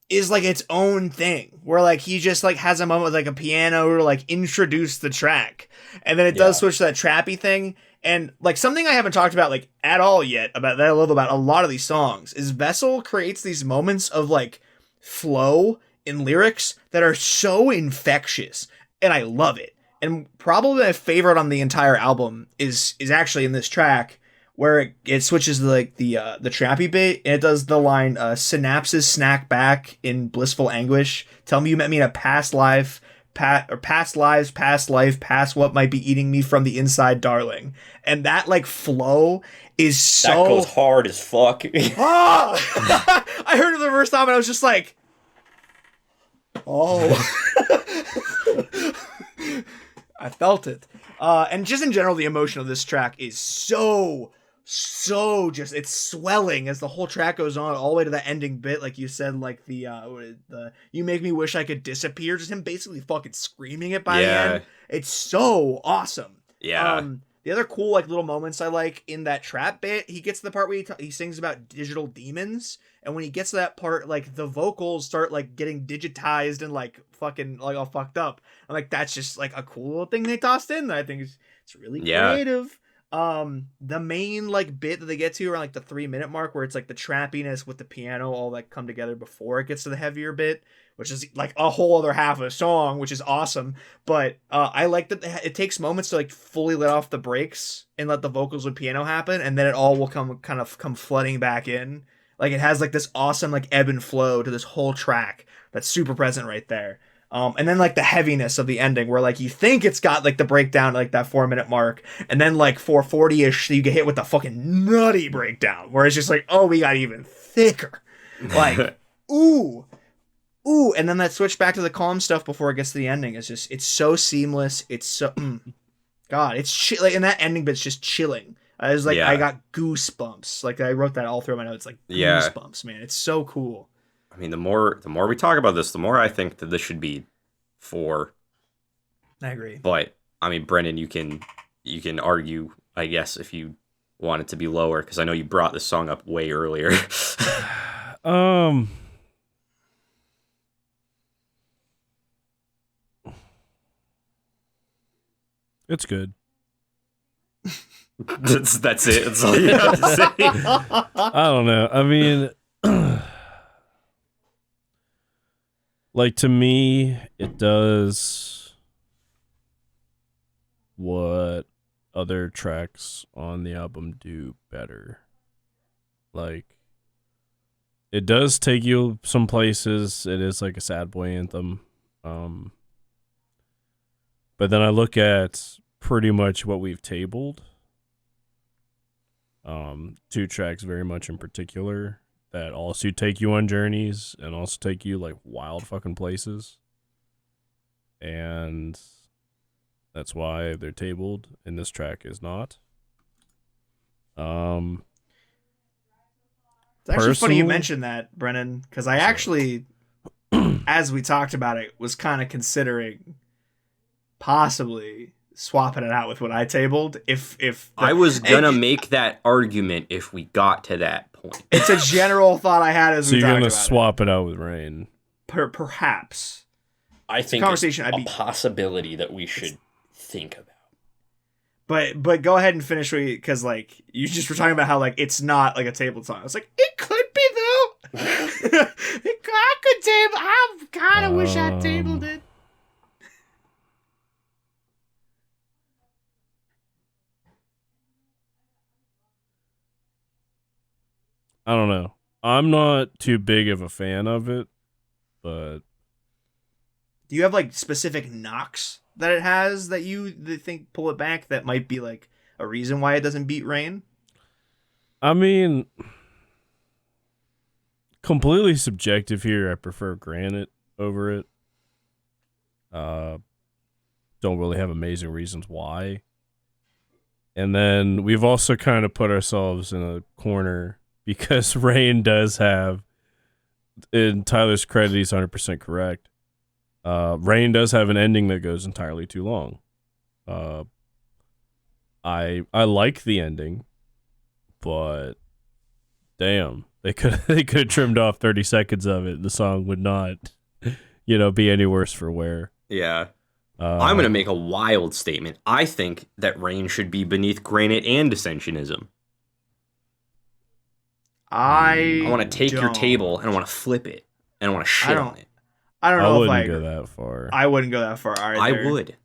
is like its own thing, where like he just like has a moment with like a piano to like introduce the track, and then it does switch to that trappy thing. And like something I haven't talked about like at all yet about that I love about a lot of these songs is Vessel creates these moments of like flow in lyrics that are so infectious, and I love it. And probably my favorite on the entire album is actually in this track where it switches to like the trappy bit, and it does the line synapses snack back in blissful anguish. Tell me you met me in a past life. Past lives, past life, past what might be eating me from the inside, darling. And that like flow is so that goes hard as fuck. I heard it the first time and I was just like, oh. I felt it. And just in general, the emotion of this track is so just, it's swelling as the whole track goes on all the way to the ending bit, like you said, like the you make me wish I could disappear, just him basically fucking screaming it by the end. It's so awesome. The other cool like little moments I like in that trap bit, he gets to the part where he sings about digital demons, and when he gets to that part, like the vocals start like getting digitized and like fucking like all fucked up. I'm like, that's just like a cool little thing they tossed in that I think it's really creative. The main like bit that they get to around like the 3-minute mark, where it's like the trappiness with the piano all like come together before it gets to the heavier bit, which is like a whole other half of a song, which is awesome. But I like that it takes moments to like fully let off the brakes and let the vocals and piano happen, and then it all will come flooding back in. Like it has like this awesome like ebb and flow to this whole track that's super present right there. And then like the heaviness of the ending, where like you think it's got like the breakdown like that 4-minute mark, and then like 4:40ish you get hit with the fucking nutty breakdown where it's just like, oh, we got even thicker. Like ooh, and then that switch back to the calm stuff before it gets to the ending is just, it's so seamless. It's so God, it's like, and that ending bit's just chilling. I was like, I got goosebumps. Like I wrote that all through my notes, like goosebumps, man. It's so cool. I mean, the more we talk about this, the more I think that this should be 4. I agree. But I mean, Brendan, you can argue, I guess, if you want it to be lower, because I know you brought this song up way earlier. It's good. That's it. That's all you have to say. I don't know. I mean, like, to me, it does what other tracks on the album do better. Like, it does take you some places. It is like a sad boy anthem. But then I look at pretty much what we've tabled. 2 tracks very much in particular that also take you on journeys and also take you like wild fucking places. And that's why they're tabled and this track is not. It's actually funny you mentioned that, Brennan, because I actually, as we talked about it, was kind of considering possibly swapping it out with what I tabled. If I was gonna make that argument if we got to that point. It's a general thought I had as So we you're talked gonna about swap it out with rain. Perhaps. I think conversation it's I'd a be- possibility that we should think about. But go ahead and finish because like you just were talking about how like it's not like a table song. It's like it could be though. I could table. I kind of wish I tabled it. I don't know. I'm not too big of a fan of it, but Do you have like specific knocks that it has that you think pull it back that might be like a reason why it doesn't beat Rain? I mean, completely subjective here. I prefer Granite over it. Don't really have amazing reasons why. And then we've also kind of put ourselves in a corner because Rain does have, in Tyler's credit, he's 100% correct. Rain does have an ending that goes entirely too long. I like the ending, but damn, they could have trimmed off 30 seconds of it. The song would not, be any worse for wear. Yeah. I'm going to make a wild statement. I think that Rain should be beneath Granite and Ascensionism. I want to take your table and I want to flip it and I want to shit on it. I don't know I wouldn't if go that far. I wouldn't go that far either. I would.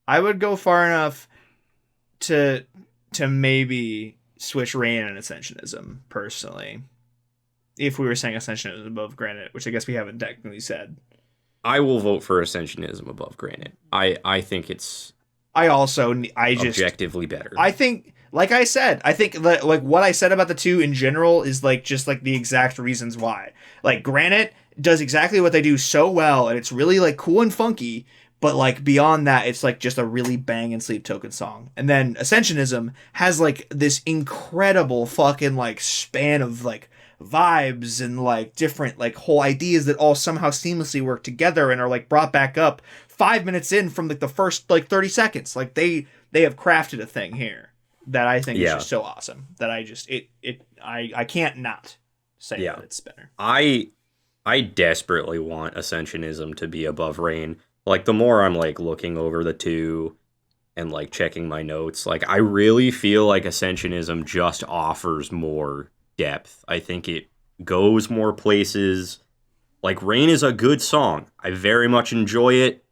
I would go far enough to maybe switch Rain and Ascensionism personally. If we were saying Ascensionism above Granite, which I guess we haven't technically said. I will vote for Ascensionism above Granite. I think it's objectively better. I think, like I said, I think like what I said about the two in general is like just like the exact reasons why. Like Granite does exactly what they do so well, and it's really like cool and funky. But like beyond that, it's like just a really bang and sleep token song. And then Ascensionism has like this incredible fucking like span of like vibes and like different like whole ideas that all somehow seamlessly work together and are like brought back up 5 minutes in from like the first like 30 seconds. Like they have crafted a thing here that I think is just so awesome that I can't not say that it's better. I desperately want Ascensionism to be above Rain. Like, the more I'm, like, looking over the two and, like, checking my notes, like, I really feel like Ascensionism just offers more depth. I think it goes more places. Like, Rain is a good song. I very much enjoy it.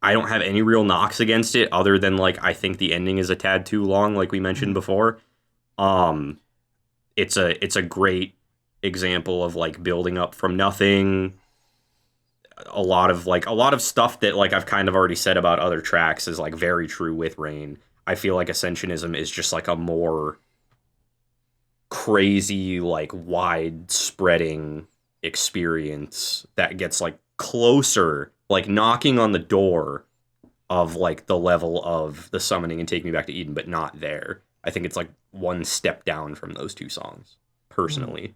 I don't have any real knocks against it other than, like, I think the ending is a tad too long, like we mentioned before. It's a great example of, like, building up from nothing. A lot of stuff that like I've kind of already said about other tracks is like very true with Rain. I feel like Ascensionism is just like a more crazy, like wide spreading experience that gets like closer, like knocking on the door of like the level of the Summoning and Take Me Back to Eden, but not there. I think it's like one step down from those two songs, personally.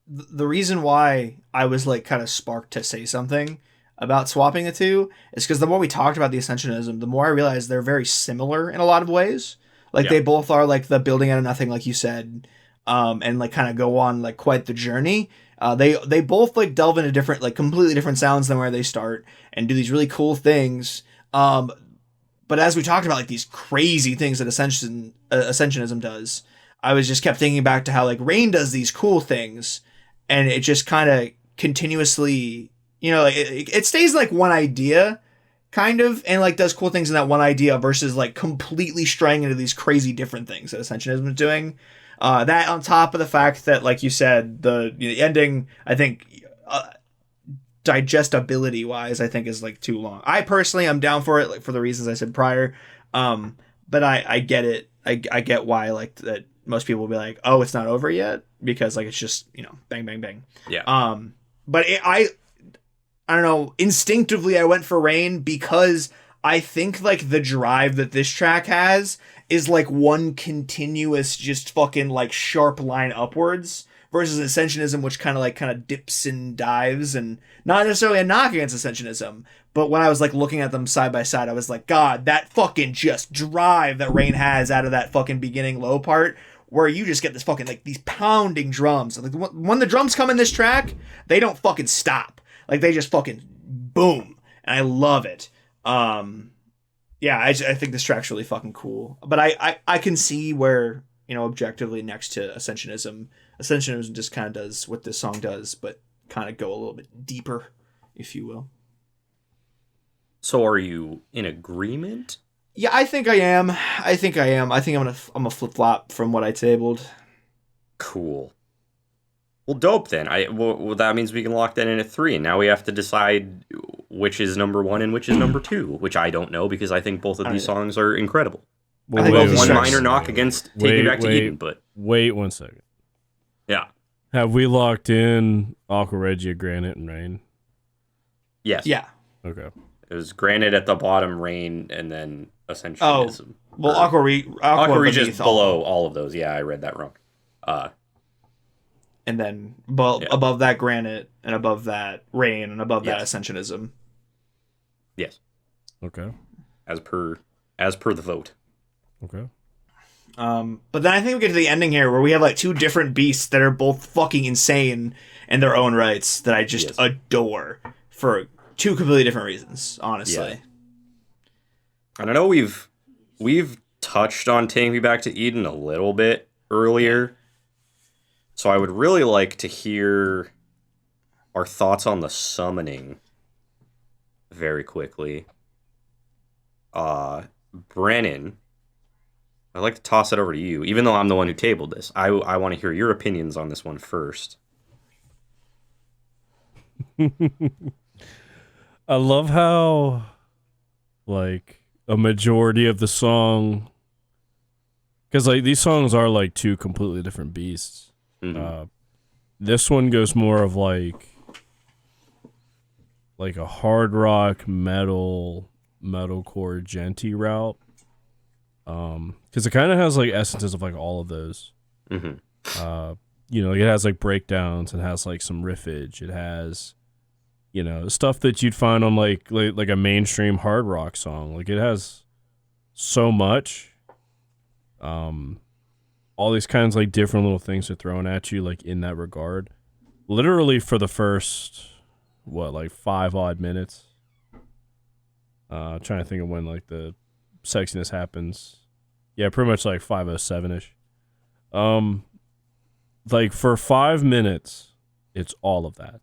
The reason why I was like kind of sparked to say something about swapping the two is because the more we talked about the Ascensionism, the more I realized they're very similar in a lot of ways. Like they both are like the building out of nothing, like you said, and like kind of go on like quite the journey. They both like delve into different, like completely different sounds than where they start and do these really cool things. But as we talked about like these crazy things that Ascensionism does, I was just kept thinking back to how like Rain does these cool things. And it just kind of continuously, like it stays like one idea kind of and like does cool things in that one idea versus like completely straying into these crazy different things that Ascensionism is doing. That on top of the fact that, like you said, the ending, I think digestibility wise, I think is like too long. I personally am down for it, like for the reasons I said prior. But I get it. I get why like that most people will be like, oh, it's not over yet. Because like it's just bang bang bang. Yeah. But I don't know. Instinctively, I went for Rain because I think like the drive that this track has is like one continuous, just fucking like sharp line upwards. Versus Ascensionism, which kind of dips and dives, and not necessarily a knock against Ascensionism, but when I was like looking at them side by side, I was like, God, that fucking just drive that Rain has out of that fucking beginning low part where you just get this fucking like these pounding drums. Like when the drums come in this track, they don't fucking stop. Like they just fucking boom, and I love it. Yeah, I think this track's really fucking cool. But I can see where, you know, objectively next to Ascensionism just kind of does what this song does, but kind of go a little bit deeper, if you will. So are you in agreement? Yeah, I think I am. I think I'm a flip flop from what I tabled. Cool. Well, dope then. Well, that means we can lock that in at 3, and now we have to decide which is number 1 and which is number 2, which I don't know because I think both of these songs are incredible. Well, I think wait, one wait, minor knock against Take Me Back to Eden, but wait 1 second. Yeah. Have we locked in Aqua Regia, Granite, and Rain? Yes. Yeah. Okay. It was Granite at the bottom, Rain, and then Ascensionism. Well, Aqua Regia is beneath below all of those. Yeah, I read that wrong. And then above that Granite, and above that Rain, and above that Ascensionism. Yes. Okay. As per the vote. Okay. But then I think we get to the ending here where we have like 2 different beasts that are both fucking insane in their own rights that I just adore for 2 completely different reasons, honestly. Yeah. And I know we've touched on Take Me Back to Eden a little bit earlier, so I would really like to hear our thoughts on the summoning very quickly. Brennan, I'd like to toss it over to you, even though I'm the one who tabled this. I want to hear your opinions on this one first. I love how, like, a majority of the song, because like these songs are like 2 completely different beasts. Mm-hmm. This one goes more of like a hard rock metalcore genty route. Because it kind of has like essences of like all of those. Mm-hmm. You know, like it has like breakdowns, it has like some riffage, it has, you know, stuff that you'd find on like a mainstream hard rock song. Like it has so much. All these kinds of like different little things are thrown at you like in that regard. Literally for the first 5 odd minutes. Trying to think of when like the sexiness happens. Yeah, pretty much like 5:07ish. Like for 5 minutes, it's all of that.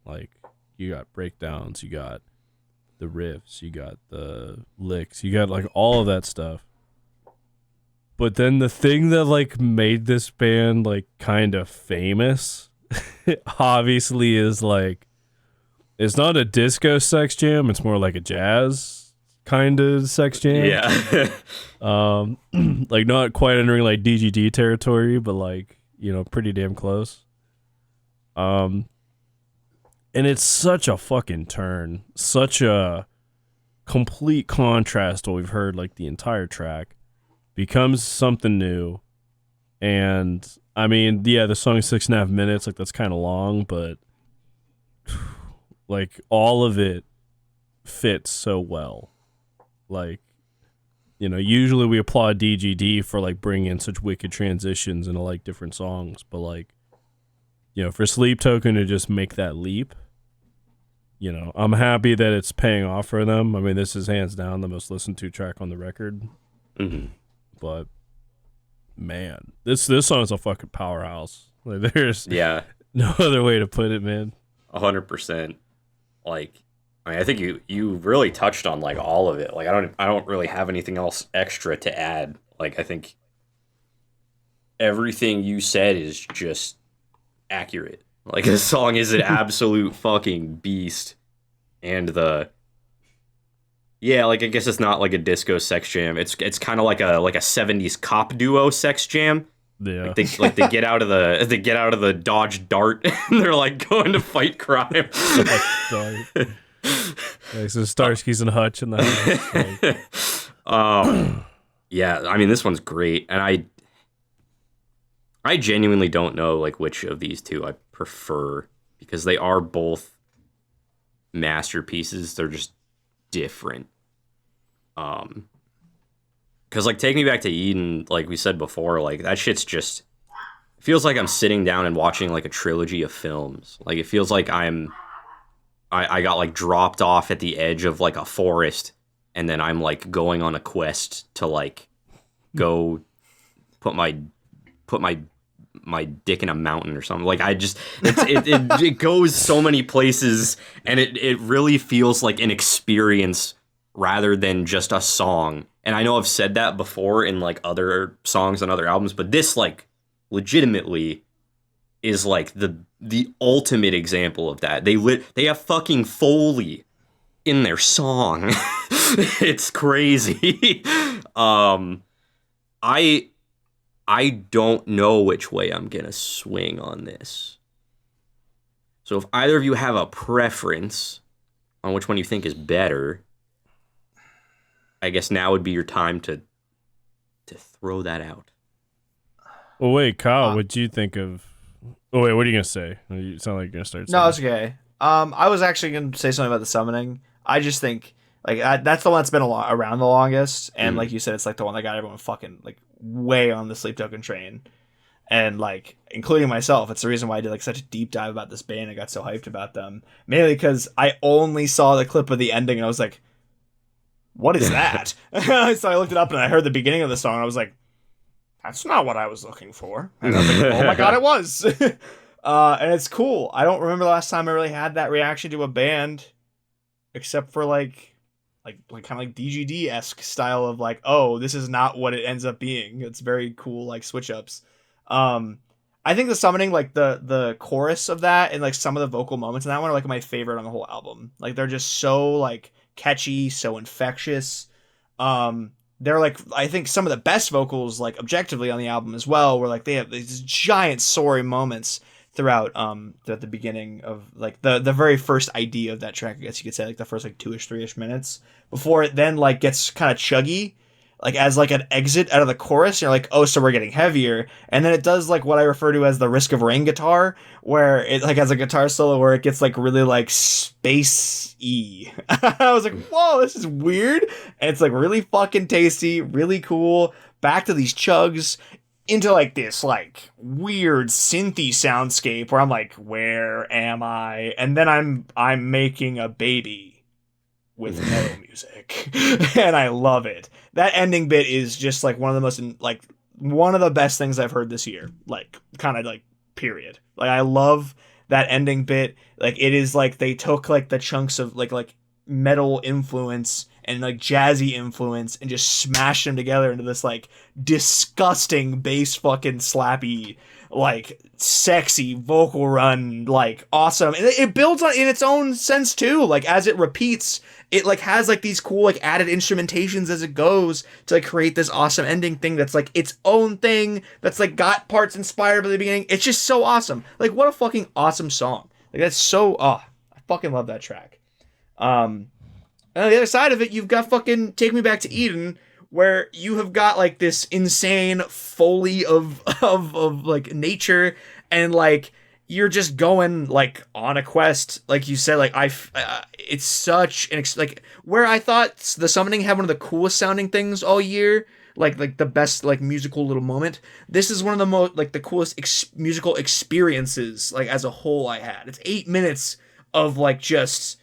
Like you got breakdowns, you got the riffs, you got the licks, you got like all of that stuff. But then the thing that like made this band like kind of famous obviously is like it's not a disco sex jam, it's more like a jazz kind of sex jam. Yeah. Like not quite entering like DGD territory, but like, you know, pretty damn close. And it's such a fucking turn, such a complete contrast to what we've heard like the entire track. Becomes something new. And I mean, yeah, the song's 6.5 minutes, like that's kind of long, but like all of it fits so well. Like, you know, usually we applaud DGD for like bringing in such wicked transitions into like different songs, but like, you know, for Sleep Token to just make that leap, you know, I'm happy that it's paying off for them. I mean, this is hands down the most listened to track on the record. Mm-hmm. But man, this song is a fucking powerhouse. Like there's no other way to put it, man. 100%. Like, I mean, I think you really touched on like all of it. Like I don't really have anything else extra to add. Like I think everything you said is just accurate. Like this song is an absolute fucking beast. And like I guess it's not like a disco sex jam. It's kind of like a 70s cop duo sex jam. Yeah. They get out of the Dodge Dart and they're like going to fight crime. Like, so Starsky's and Hutch in the house. Like. Yeah, I mean this one's great, and I genuinely don't know like which of these two I prefer because they are both masterpieces. They're just different. Because, like, Take Me Back to Eden, like we said before, like, that shit's just... feels like I'm sitting down and watching, like, a trilogy of films. Like, it feels like I got, like, dropped off at the edge of, like, a forest, and then I'm, like, going on a quest to, like, go put my dick in a mountain or something. Like, I just... it goes so many places, and it really feels like an experience rather than just a song. And I know I've said that before in, like, other songs and other albums, but this, like, legitimately is, like, the ultimate example of that. They have fucking Foley in their song. It's crazy. I don't know which way I'm gonna swing on this. So if either of you have a preference on which one you think is better, I guess now would be your time to throw that out. Well, wait, Kyle, what do you think of... Oh, wait, what are you going to say? You sound like you're going to start saying. No, it's okay. I was actually going to say something about the summoning. I just think, like, that's the one that's been around the longest. And like you said, it's, like, the one that got everyone fucking, like, way on the Sleep Token train. And, like, including myself, it's the reason why I did, like, such a deep dive about this band and got so hyped about them. Mainly because I only saw the clip of the ending and I was like, what is that? So I looked it up and I heard the beginning of the song and I was like, that's not what I was looking for. And I was like, oh my god, it was. And it's cool. I don't remember the last time I really had that reaction to a band, except for like kind of like DGD-esque style of like, oh, this is not what it ends up being. It's very cool, like switch ups. I think the summoning, like the chorus of that and like some of the vocal moments in that one are like my favorite on the whole album. Like they're just so like catchy, so infectious. They're like, I think some of the best vocals, like objectively on the album as well, where like they have these giant soaring moments throughout the beginning of like the very first idea of that track, I guess you could say, like the first like 2-ish, 3-ish minutes before it then like gets kind of chuggy, like as like an exit out of the chorus. You're like, oh, so we're getting heavier, and then it does like what I refer to as the Risk of Rain guitar, where it like has a guitar solo where it gets like really like space-y. I was like, whoa, this is weird, and it's like really fucking tasty, really cool. Back to these chugs into like this like weird synthy soundscape where I'm like, where am I? And then I'm making a baby with metal music, and I love it. That ending bit is just like one of the most like one of the best things I've heard this year. Like kind of like period. Like I love that ending bit. Like it is like they took like the chunks of like metal influence and like jazzy influence and just smashed them together into this like disgusting bass fucking slappy like sexy vocal run, like awesome. And it builds on in its own sense too. Like as it repeats, it like has like these cool like added instrumentations as it goes to like create this awesome ending thing that's like its own thing that's like got parts inspired by the beginning. It's just so awesome. Like what a fucking awesome song. Like that's so I fucking love that track. And on the other side of it, you've got fucking Take Me Back to Eden, where you have got like this insane foley of like nature, and like you're just going like on a quest, like you said. Like it's such an like where I thought the Summoning had one of the coolest sounding things all year, like the best like musical little moment. This is one of the most like the coolest musical experiences like as a whole I had. It's 8 minutes of like just.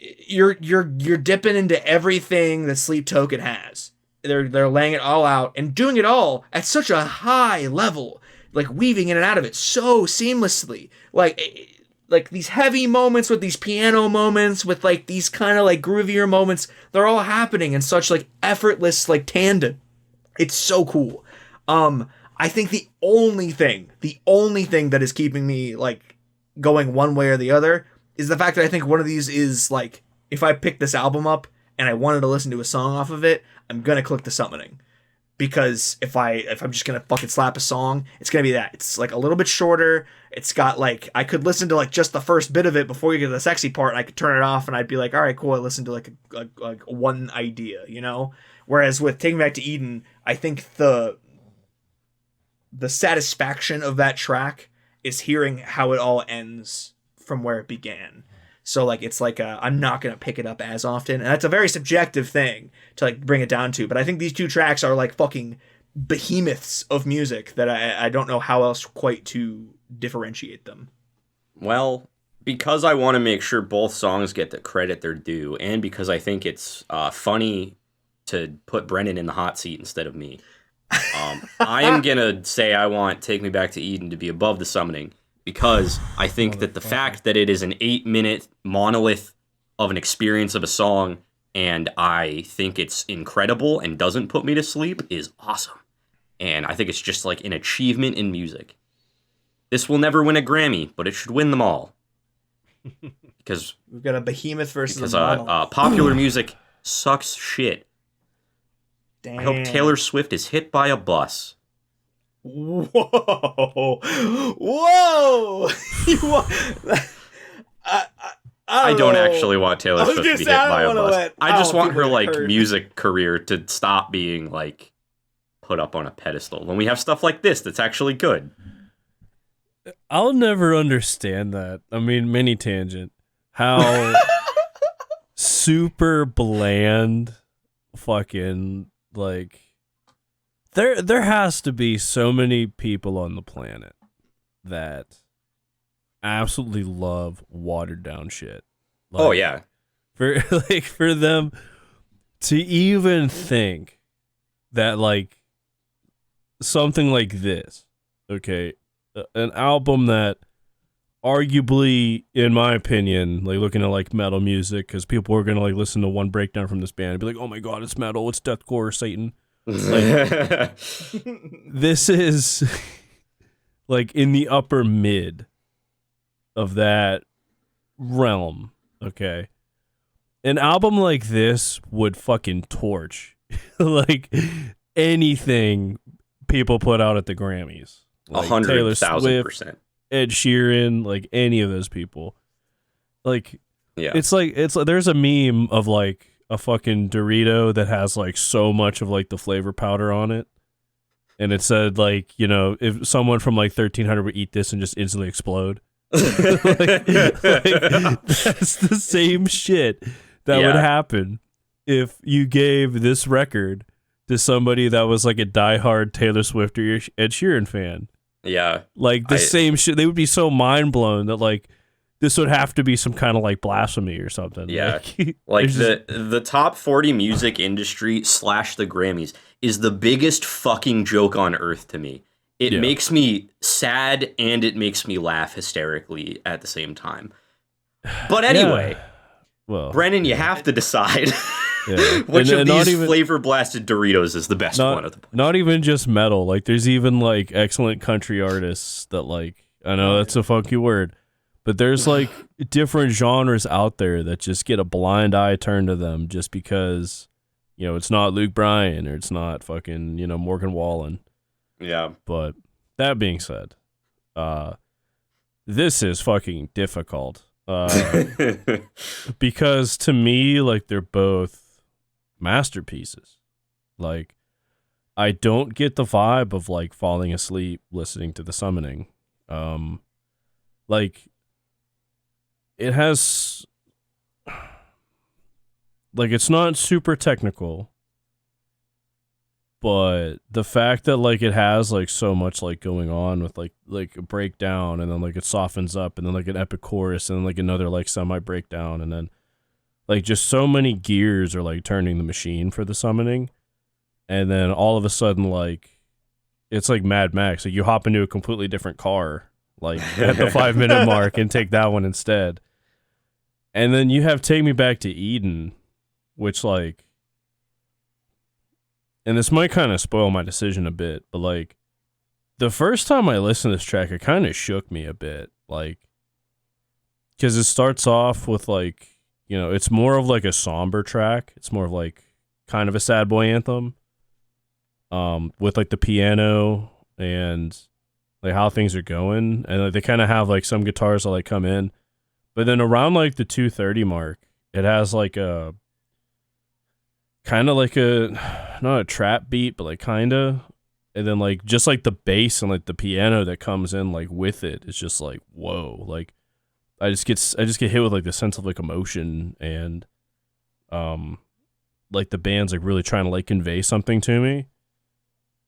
You're dipping into everything that Sleep Token has. They're laying it all out and doing it all at such a high level, like weaving in and out of it so seamlessly. Like these heavy moments with these piano moments with like these kind of like groovier moments, they're all happening in such like effortless like tandem. It's so cool. I think the only thing that is keeping me like going one way or the other is the fact that I think one of these is like, if I pick this album up and I wanted to listen to a song off of it, I'm gonna click the Summoning, because if I'm just gonna fucking slap a song, it's gonna be that. It's like a little bit shorter. It's got like, I could listen to like just the first bit of it before you get to the sexy part, and I could turn it off and I'd be like, all right, cool. I listened to like one idea, you know. Whereas with Take Me Back to Eden, I think the satisfaction of that track is hearing how it all ends from where it began. So like it's like I'm not gonna pick it up as often, and that's a very subjective thing to like bring it down to. But I think these two tracks are like fucking behemoths of music that I don't know how else quite to differentiate them. Well, because I want to make sure both songs get the credit they're due, and because I think it's funny to put Brennan in the hot seat instead of me, I am gonna say I want "Take Me Back to Eden" to be above The Summoning, because I think that the fact that it is an 8-minute monolith of an experience of a song, and I think it's incredible and doesn't put me to sleep, is awesome. And I think it's just like an achievement in music. This will never win a Grammy, but it should win them all. Because we've got a behemoth versus a monolith. Popular music sucks shit. Damn. I hope Taylor Swift is hit by a bus. Whoa! Whoa! I don't actually want Taylor Swift to be hit by a bus. I just want her like music career to stop being like put up on a pedestal when we have stuff like this that's actually good. I'll never understand that. I mean, mini tangent. How super bland fucking like there has to be so many people on the planet that absolutely love watered down shit. Like, oh yeah. For them to even think that like something like this, okay, an album that arguably, in my opinion, like looking at like metal music, because people are gonna like listen to one breakdown from this band and be like, oh my god, it's metal, it's deathcore, Satan. Like, this is like in the upper mid of that realm. Okay, an album like this would fucking torch like anything people put out at the Grammys. Like 100,000%. Ed Sheeran, like any of those people. Like, yeah, it's like there's a meme of like a fucking Dorito that has like so much of like the flavor powder on it, and it said like, you know, if someone from like 1300 would eat this and just instantly explode. like, that's the same shit that would happen if you gave this record to somebody that was like a diehard Taylor Swift or Ed Sheeran fan. Yeah. Like the same shit. They would be so mind blown that like this would have to be some kind of like blasphemy or something. Yeah. Like the top 40 music industry / the Grammys is the biggest fucking joke on earth to me. It makes me sad and it makes me laugh hysterically at the same time. But anyway, well, Brennan, you have to decide which of these flavor blasted Doritos is the best one of the bunch. Not even just metal. Like there's even like excellent country artists that like, I know that's a funky word, but there's like different genres out there that just get a blind eye turned to them just because, you know, it's not Luke Bryan or it's not fucking, you know, Morgan Wallen. Yeah. But that being said, this is fucking difficult. Because to me, like, they're both masterpieces. Like, I don't get the vibe of like falling asleep listening to The Summoning. Like, it has, like, it's not super technical. But the fact that like it has like so much like going on with like a breakdown, and then like it softens up, and then like an epic chorus, and then like another like semi breakdown, and then like just so many gears are like turning the machine for The Summoning, and then all of a sudden like it's like Mad Max. Like you hop into a completely different car like at the 5-minute mark and take that one instead, and then you have Take Me Back to Eden, which like. And this might kind of spoil my decision a bit, but like the first time I listened to this track, it kind of shook me a bit. Like, because it starts off with like, you know, it's more of like a somber track. It's more of like kind of a sad boy anthem, with like the piano and like how things are going. And like, they kind of have like some guitars that like come in, but then around like the 2:30 mark, it has like a, kind of like a, not a trap beat, but like kind of, and then like just like the bass and like the piano that comes in like with it, it's just like whoa. Like I just get hit with like the sense of like emotion and like the band's like really trying to like convey something to me.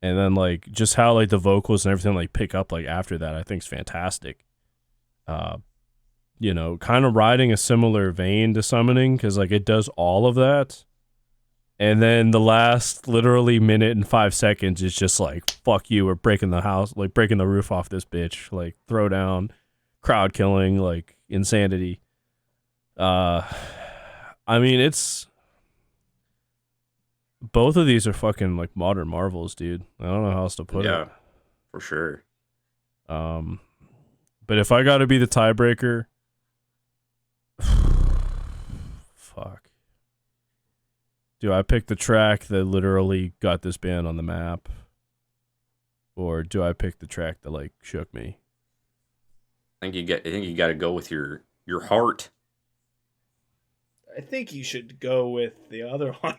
And then like just how like the vocals and everything like pick up like after that, I think is fantastic. You know, kind of riding a similar vein to Summoning, because like it does all of that. And then the last literally minute and 5 seconds is just like, fuck you, we're breaking the house, like breaking the roof off this bitch, like throw down, crowd killing, like insanity. I mean, it's both of these are fucking like modern marvels, dude. I don't know how else to put it. Yeah, for sure. But if I gotta be the tiebreaker, fuck. Do I pick the track that literally got this band on the map? Or do I pick the track that like shook me? I think you got to go with your heart. I think you should go with the other one.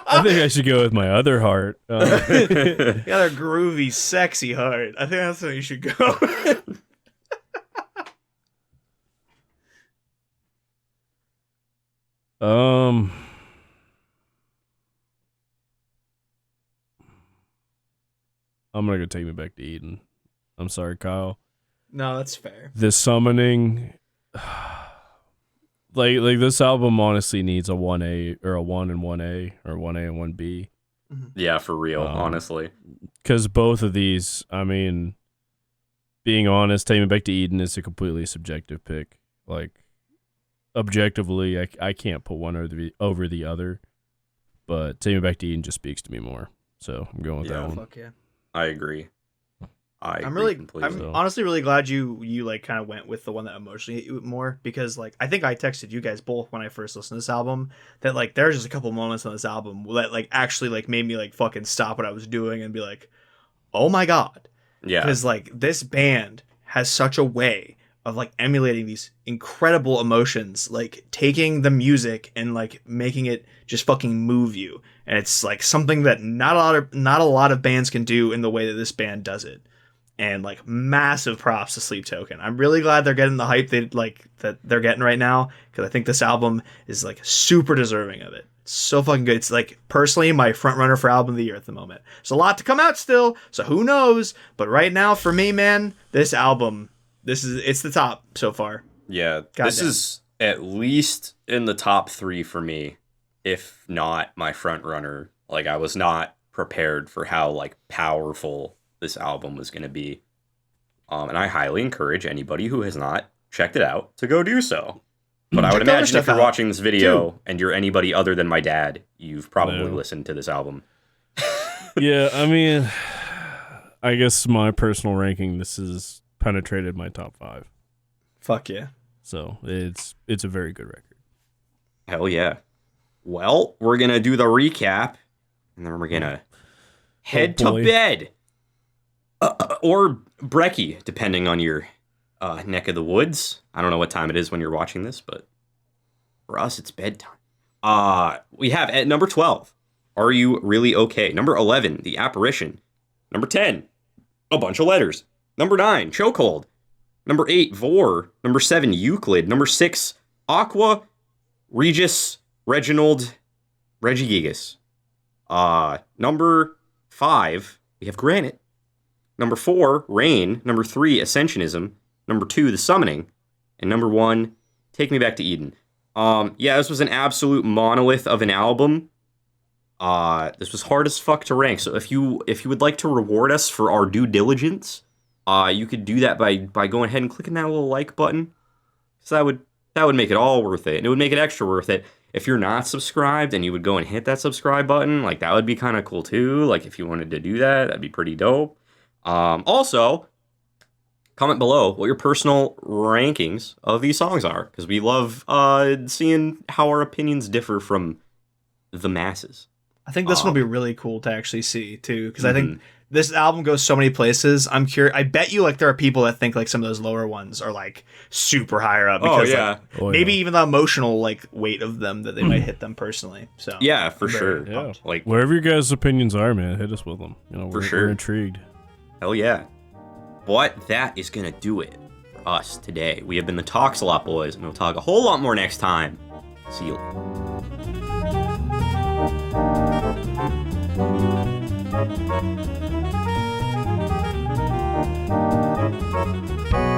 I think I should go with my other heart. You got a groovy, sexy heart. I think that's where you should go. I'm gonna go Take Me Back to Eden. I'm sorry, Kyle. No, that's fair. This Summoning, like this album honestly needs a 1A or a 1 and 1A or 1A and 1B. Yeah, for real, honestly. Because both of these, I mean, being honest, Take Me Back to Eden is a completely subjective pick. Like, objectively, I can't put one over the other. But Take Me Back to Eden just speaks to me more. So I'm going with that one. Fuck yeah. I agree. I'm completely. honestly really glad you like kind of went with the one that emotionally hit you more, because like I think I texted you guys both when I first listened to this album that like there's just a couple moments on this album that like actually like made me like fucking stop what I was doing and be like, oh my god. Yeah. Because like this band has such a way of like emulating these incredible emotions, like taking the music and like making it just fucking move you. And it's like something that not a lot of bands can do in the way that this band does it. And like massive props to Sleep Token. I'm really glad they're getting the hype that they're getting right now, because I think this album is like super deserving of it. It's so fucking good. It's like personally my front runner for album of the year at the moment. There's a lot to come out still, so who knows? But right now for me, man, this album, it's the top so far. Yeah, Goddamn. This is at least in the top 3 for me, if not my front runner. Like, I was not prepared for how like powerful this album was going to be. And I highly encourage anybody who has not checked it out to go do so. But I would imagine if you're watching this video and you're anybody other than my dad, you've probably listened to this album. Yeah, I mean, I guess my personal ranking, this has penetrated my top 5. Fuck yeah. So it's a very good record. Hell yeah. Well, we're going to do the recap, and then we're going to head to bed. Or brekkie, depending on your neck of the woods. I don't know what time it is when you're watching this, but for us, it's bedtime. We have at number 12, Are You Really Okay? Number 11, The Apparition. Number 10, A Bunch of Letters. Number 9, Chokehold. Number 8, Vor. Number 7, Euclid. Number 6, Aqua, Regis, Reginald, Regigigas. Number 5, we have Granite. Number 4, Rain. Number 3, Ascensionism. Number 2, The Summoning. And number 1, Take Me Back to Eden. Yeah, this was an absolute monolith of an album. This was hard as fuck to rank. So if you would like to reward us for our due diligence, you could do that by going ahead and clicking that little like button. So that would make it all worth it. And it would make it extra worth it if you're not subscribed and you would go and hit that subscribe button. Like, that would be kind of cool too. Like, if you wanted to do that, that'd be pretty dope. Also, comment below what your personal rankings of these songs are, because we love seeing how our opinions differ from the masses. I think this one will be really cool to actually see too, because I think this album goes so many places. I'm curious. I bet you like there are people that think like some of those lower ones are like super higher up, because maybe even the emotional like weight of them that they might hit them personally. So yeah, for sure. Yeah. Like, wherever your guys' opinions are, man, hit us with them. You know, we're sure. intrigued. Hell yeah. But that is going to do it for us today. We have been the Talks a Lot Boys, and we'll talk a whole lot more next time. See you later.